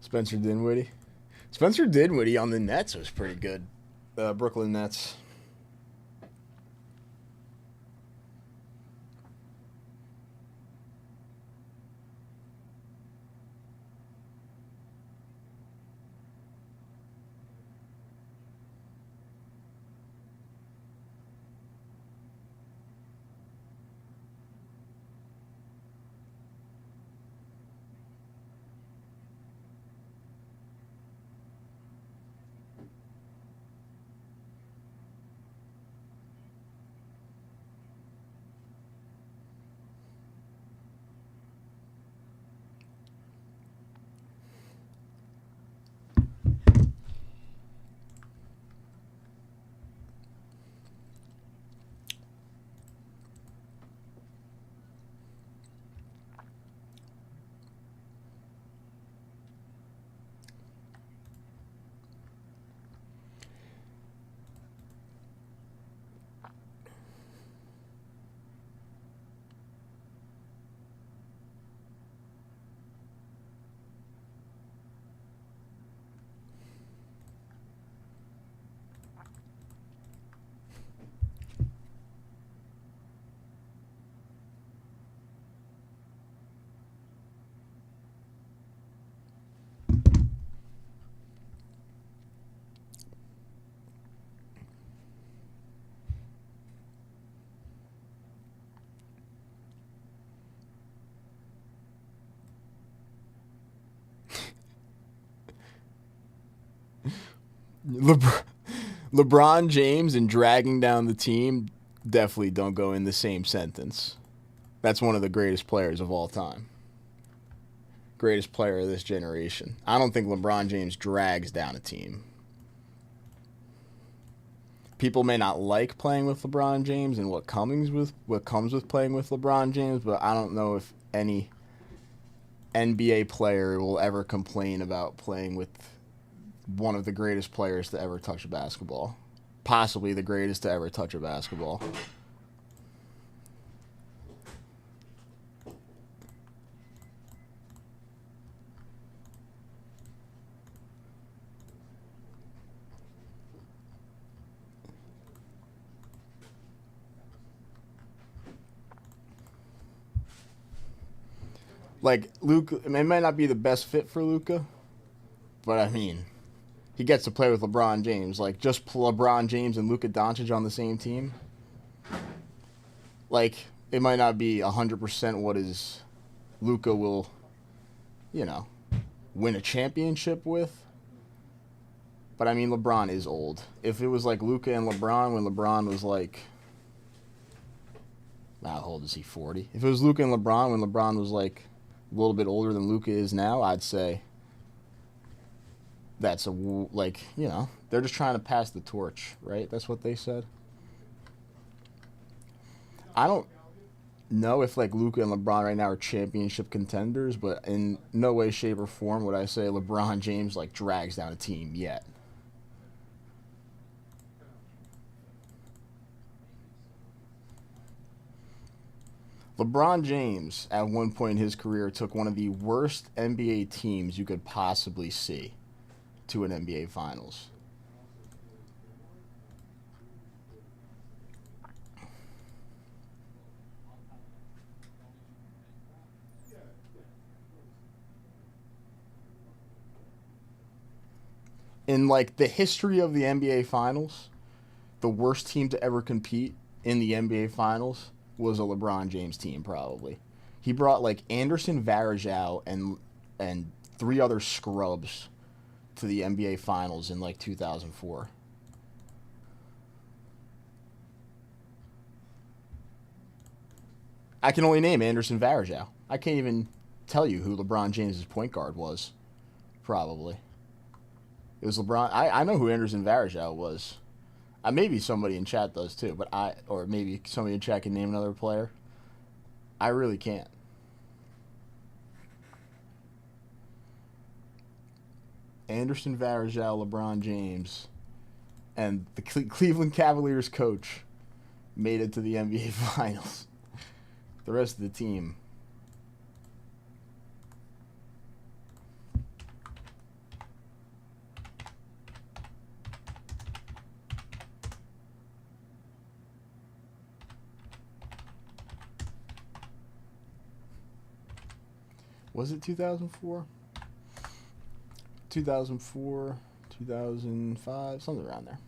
Spencer Dinwiddie. Spencer Dinwiddie on the Nets was pretty good. Brooklyn Nets. LeBron James and dragging down the team definitely don't go in the same sentence. That's one of the greatest players of all time. Greatest player of this generation. I don't think LeBron James drags down a team. People may not like playing with LeBron James and what comes with playing with LeBron James, but I don't know if any NBA player will ever complain about playing with one of the greatest players to ever touch a basketball. Possibly the greatest to ever touch a basketball. Like Luka, it might not be the best fit for Luka, but I mean, he gets to play with LeBron James. Like just LeBron James and Luka Doncic on the same team. Like it might not be 100% what is Luka will, you know, win a championship with. But I mean, LeBron is old. If it was like Luka and LeBron when LeBron was like, how old is he? 40. If it was Luka and LeBron when LeBron was like a little bit older than Luka is now, I'd say that's like, you know, they're just trying to pass the torch, right? That's what they said. I don't know if like Luka and LeBron right now are championship contenders, but in no way, shape, or form would I say LeBron James like drags down a team yet. LeBron James, at one point in his career, took one of the worst NBA teams you could possibly see to an NBA Finals. In, like, the history of the NBA Finals, the worst team to ever compete in the NBA Finals was a LeBron James team, probably. He brought like Anderson Varejao and 3 other scrubs to the NBA Finals in like 2004. I can only name Anderson Varejao. I can't even tell you who LeBron James' point guard was. Probably. It was LeBron. I know who Anderson Varejao was. Maybe somebody in chat does too, but or maybe somebody in chat can name another player. I really can't. Anderson Varejao, LeBron James, and the Cleveland Cavaliers coach made it to the NBA Finals. The rest of the team. Was it 2004? 2004, 2005, something around there.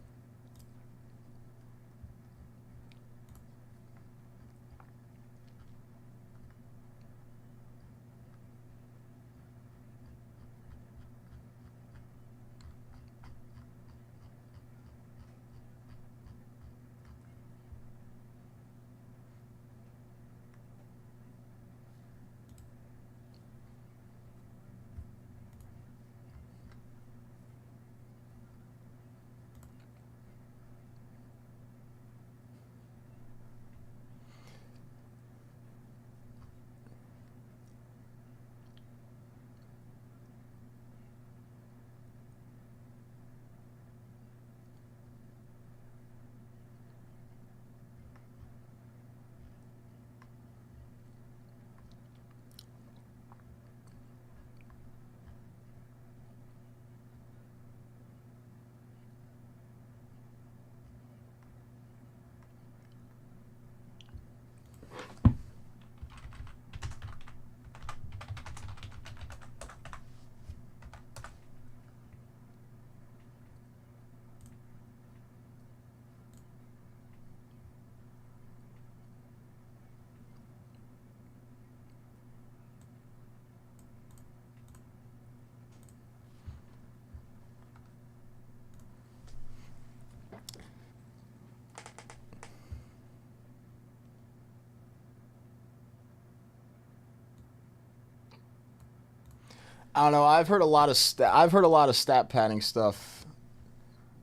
I don't know. I've heard a lot of stat padding stuff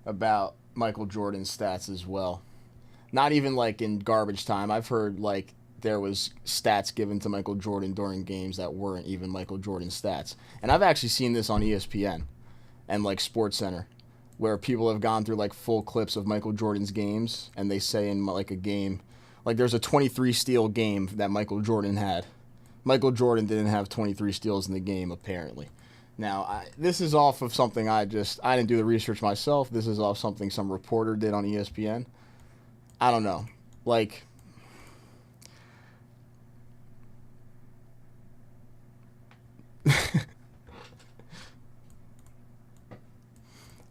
about Michael Jordan's stats as well. Not even like in garbage time. I've heard like there was stats given to Michael Jordan during games that weren't even Michael Jordan stats. And I've actually seen this on ESPN and like SportsCenter, where people have gone through like full clips of Michael Jordan's games, and they say in like a game, like there's a 23 steal game that Michael Jordan had. Michael Jordan didn't have 23 steals in the game, apparently. Now, this is off of something I didn't do the research myself. This is off something some reporter did on ESPN. I don't know. Like,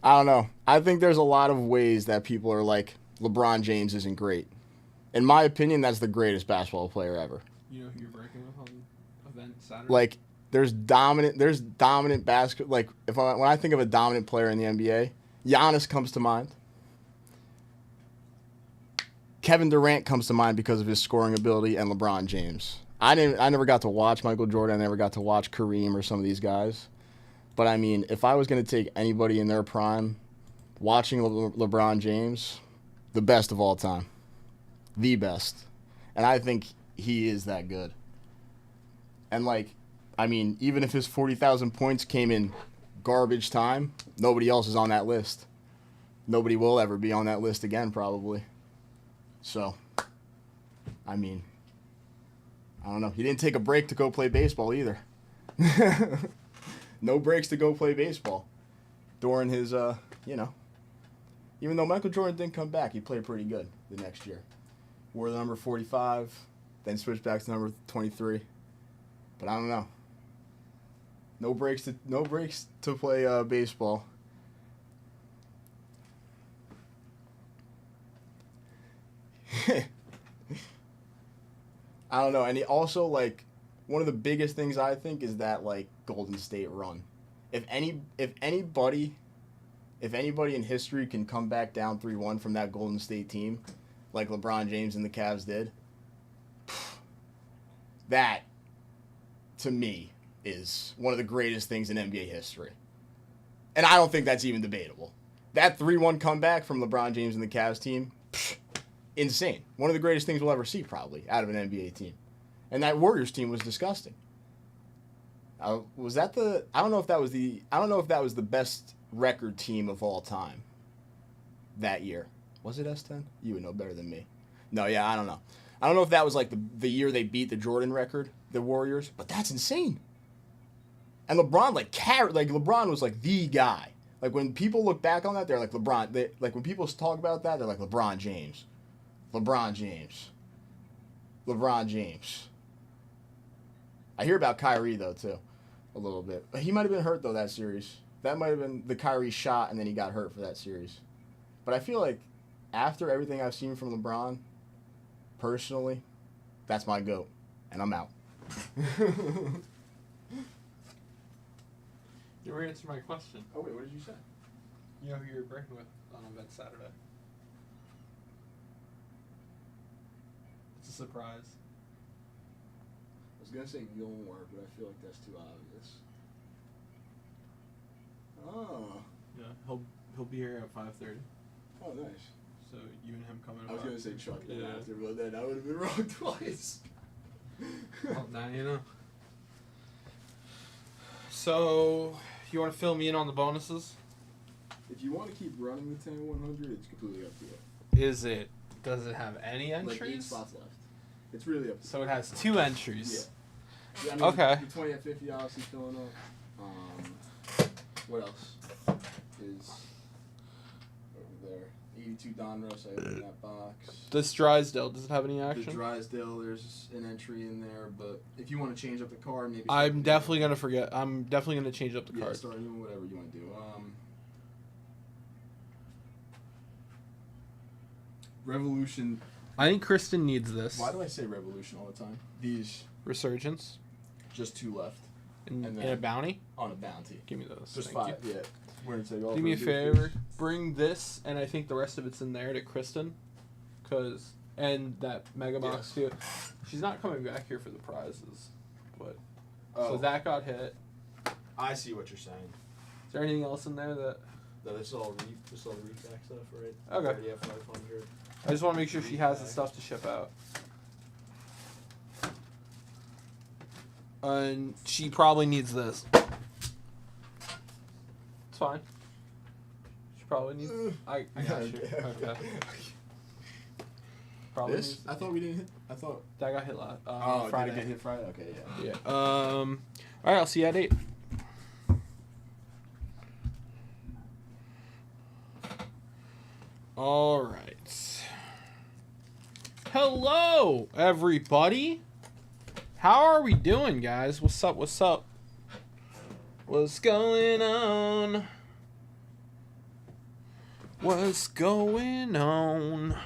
I don't know. I think there's a lot of ways that people are like, LeBron James isn't great. In my opinion, that's the greatest basketball player ever. You know who you're breaking with on event Saturday? Like, there's dominant basket. Like, when I think of a dominant player in the NBA, Giannis comes to mind. Kevin Durant comes to mind because of his scoring ability, and LeBron James. I never got to watch Michael Jordan. I never got to watch Kareem or some of these guys. But I mean, if I was going to take anybody in their prime, watching LeBron James, the best of all time. The best. And I think he is that good. And like, I mean, even if his 40,000 points came in garbage time, nobody else is on that list. Nobody will ever be on that list again, probably. So, I mean, I don't know. He didn't take a break to go play baseball either. No breaks to go play baseball during his, even though Michael Jordan didn't come back, he played pretty good the next year. Wore the number 45, then switched back to number 23. But I don't know. No breaks to play baseball. I don't know. And he also, like, one of the biggest things I think is that, like, Golden State run. If anybody in history can come back down 3-1 from that Golden State team, like LeBron James and the Cavs did, that, to me, is one of the greatest things in NBA history. And I don't think that's even debatable. That 3-1 comeback from LeBron James and the Cavs team, insane. One of the greatest things we'll ever see, probably, out of an NBA team. And that Warriors team was disgusting. I don't know if that was the best record team of all time that year. Was it S10? You would know better than me. No, yeah, I don't know. I don't know if that was like the year they beat the Jordan record, the Warriors, but that's insane. And LeBron LeBron was like the guy. Like when people look back on that, they're like LeBron. When people talk about that, they're like LeBron James. LeBron James. LeBron James. I hear about Kyrie though too, a little bit. He might have been hurt though that series. That might have been the Kyrie shot, and then he got hurt for that series. But I feel like after everything I've seen from LeBron, personally, that's my GOAT, and I'm out. You never answered my question. Oh wait, what did you say? You know who you're breaking with on event Saturday? It's a surprise. I was gonna say Gilmore, but I feel like that's too obvious. Oh. Yeah, he'll be here at 5:30. Oh, nice. So you and him coming. I was gonna say Chuck then Yeah. after, but then I would have been wrong twice. Well, now you know. So, you want to fill me in on the bonuses? If you want to keep running the 10-100, it's completely up to you. Does it have any entries? Like 8 spots left. It's really up to you. So it has 2 entries. Yeah. I mean, Okay. The 20 at 50 obviously filling up. What else is over there? 82 Donruss, I opened that box. This Drysdale, does it have any The action? Drysdale, there's an entry in there, but if you want to change up the card, maybe. I'm definitely going to change up the Yeah, card. start doing whatever you want to do. Revolution. I think Kristen needs this. Why do I say Revolution all the time? These, Resurgence. just 2 left And And a then- bounty? on a bounty. Give me those. Just Thank 5, yeah. We're going to take all Do me a those favor. Bring this, and I think the rest of it's in there to Kristen. And that mega box too. She's not coming back here for the prizes. But Oh, so that got hit. I see what you're saying. Is there anything else in there that No, this is all reef back stuff, right? Okay. Already have 500. I just want to make sure she has the stuff to ship out. And she probably needs this. It's fine. She probably needs. I got you. Okay. Probably This? needs, I thought we didn't hit. I thought. that got hit last. Friday. Friday. Did it get hit Friday? Okay, yeah. Yeah. All right. I'll see you at 8. All right. Hello, everybody. How are we doing, guys? What's up? What's up? What's going on? What's going on?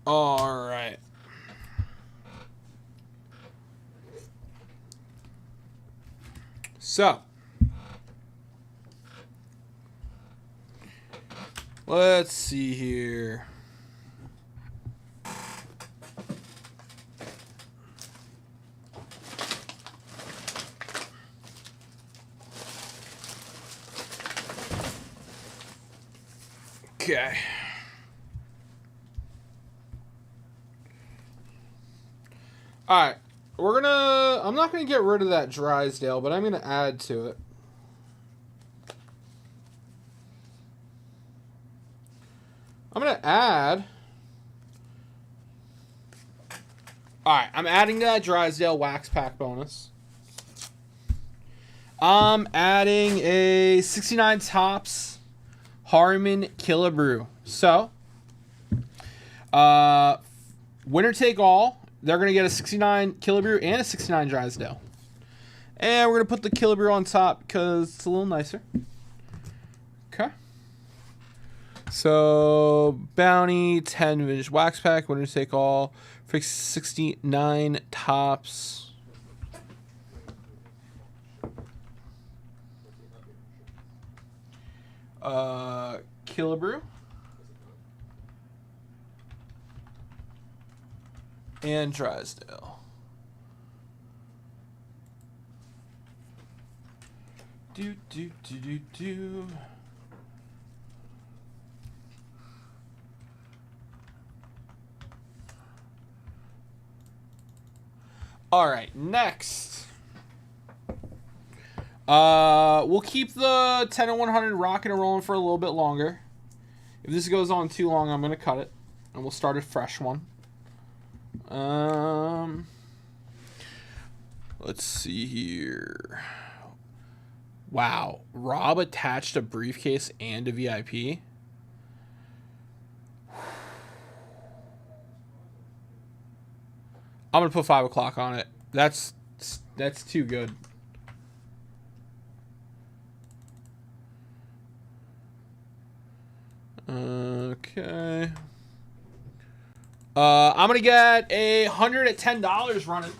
All right. So, let's see here. Okay. All right. I'm not gonna get rid of that Drysdale, but I'm gonna add to it. I'm gonna add. All right, I'm adding to that Drysdale wax pack bonus. I'm adding a 69 tops Harmon Killebrew. So, winner take all. They're going to get a 69 Killebrew and a 69 Drysdale. And we're going to put the Killebrew on top because it's a little nicer. Okay. So, Bounty, 10 vintage wax pack, winner take all. For 69 tops. Killebrew. And Drysdale. Do. All right, next. We'll keep the 10 and 100 rocking and rolling for a little bit longer. If this goes on too long, I'm gonna cut it, and we'll start a fresh one. Let's see here. Wow, Rob attached a briefcase and a VIP. I'm gonna put 5 o'clock on it. That's too good. Okay. I'm gonna get $100 at $10 running.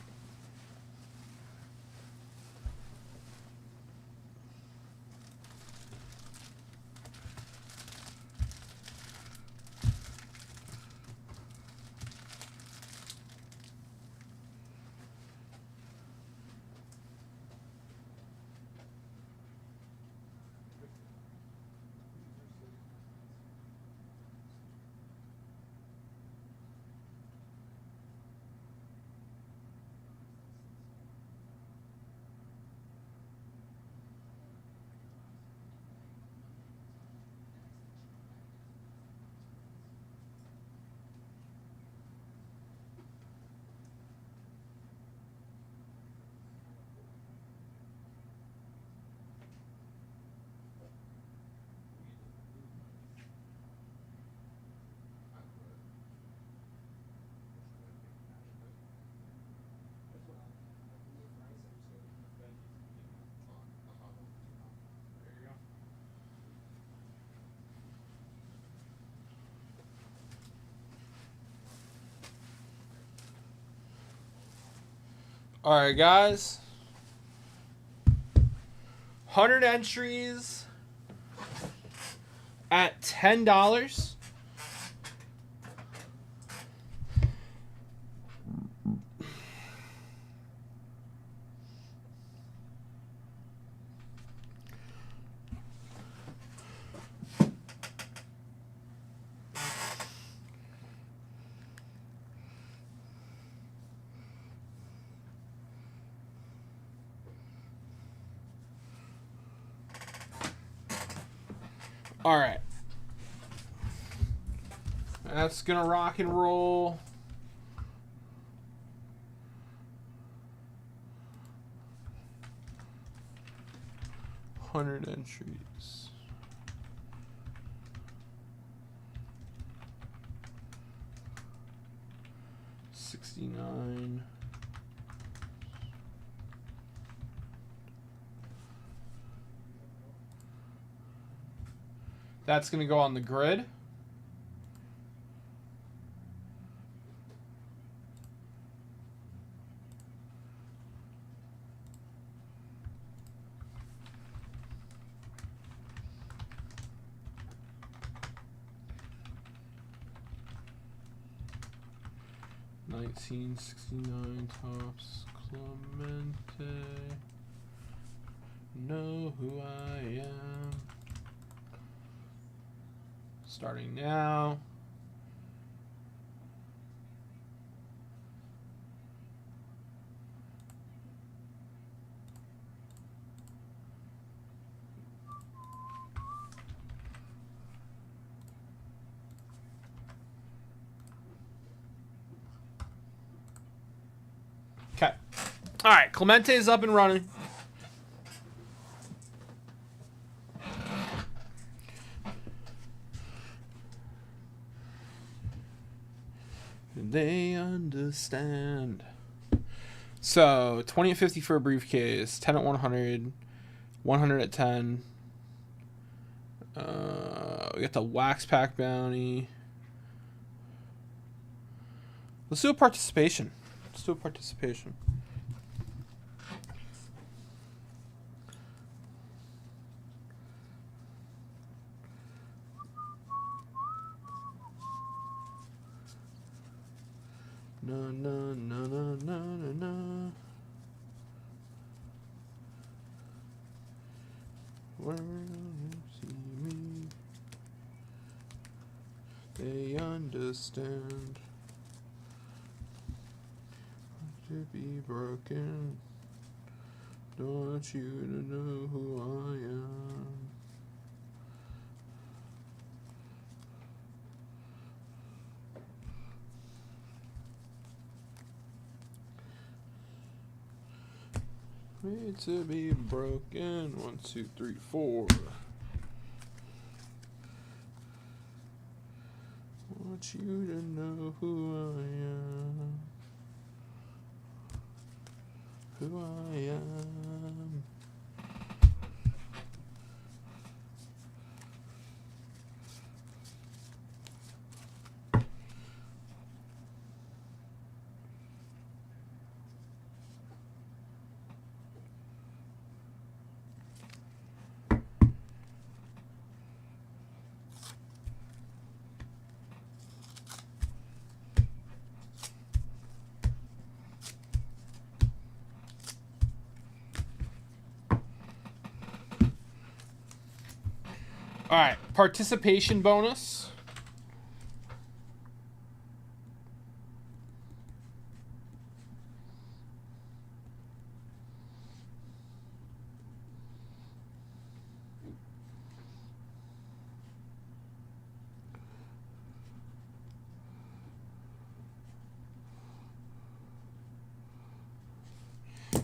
All right, guys. 100 entries at $10. All right. That's going to rock and roll. $100 entries. 69. That's going to go on the grid. $19.69 Topps Clemente. Know who I am. Starting now. Okay. All right, Clemente is up and running. They understand. So 20 at 50 for a briefcase, 10 at 100, 100 at 10. We got the wax pack bounty. Let's do a participation. Let's do a participation. No, no, no, no, no, no, no. Where you see me, they understand. To be broken, don't want you to know who I am. Made to be broken. 1, 2, 3, 4. Want you to know who I am. Who I am. All right, participation bonus.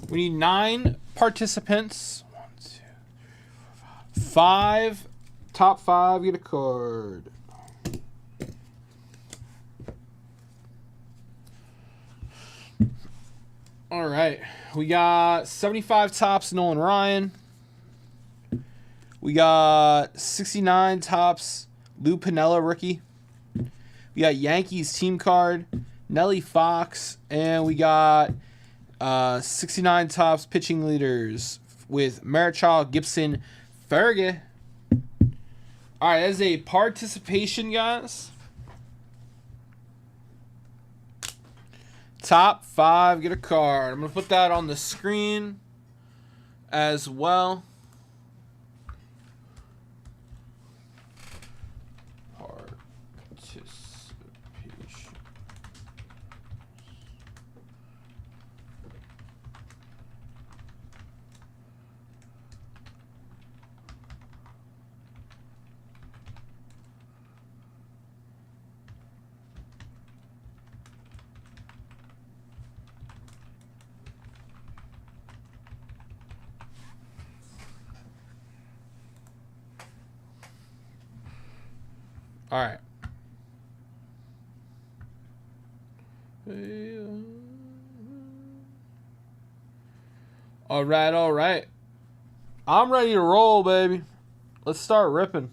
We need 9 participants. 1, 2, 3, 4, 5. Top 5 get a card. All right. We got 75 tops Nolan Ryan. We got 69 tops Lou Piniella rookie. We got Yankees team card, Nelly Fox, and we got 69 tops pitching leaders with Marichal, Gibson, Fergie. All right, as a participation, guys. Top 5 get a card. I'm going to put that on the screen as well. Participation. All right. All right, all right. I'm ready to roll, baby. Let's start ripping.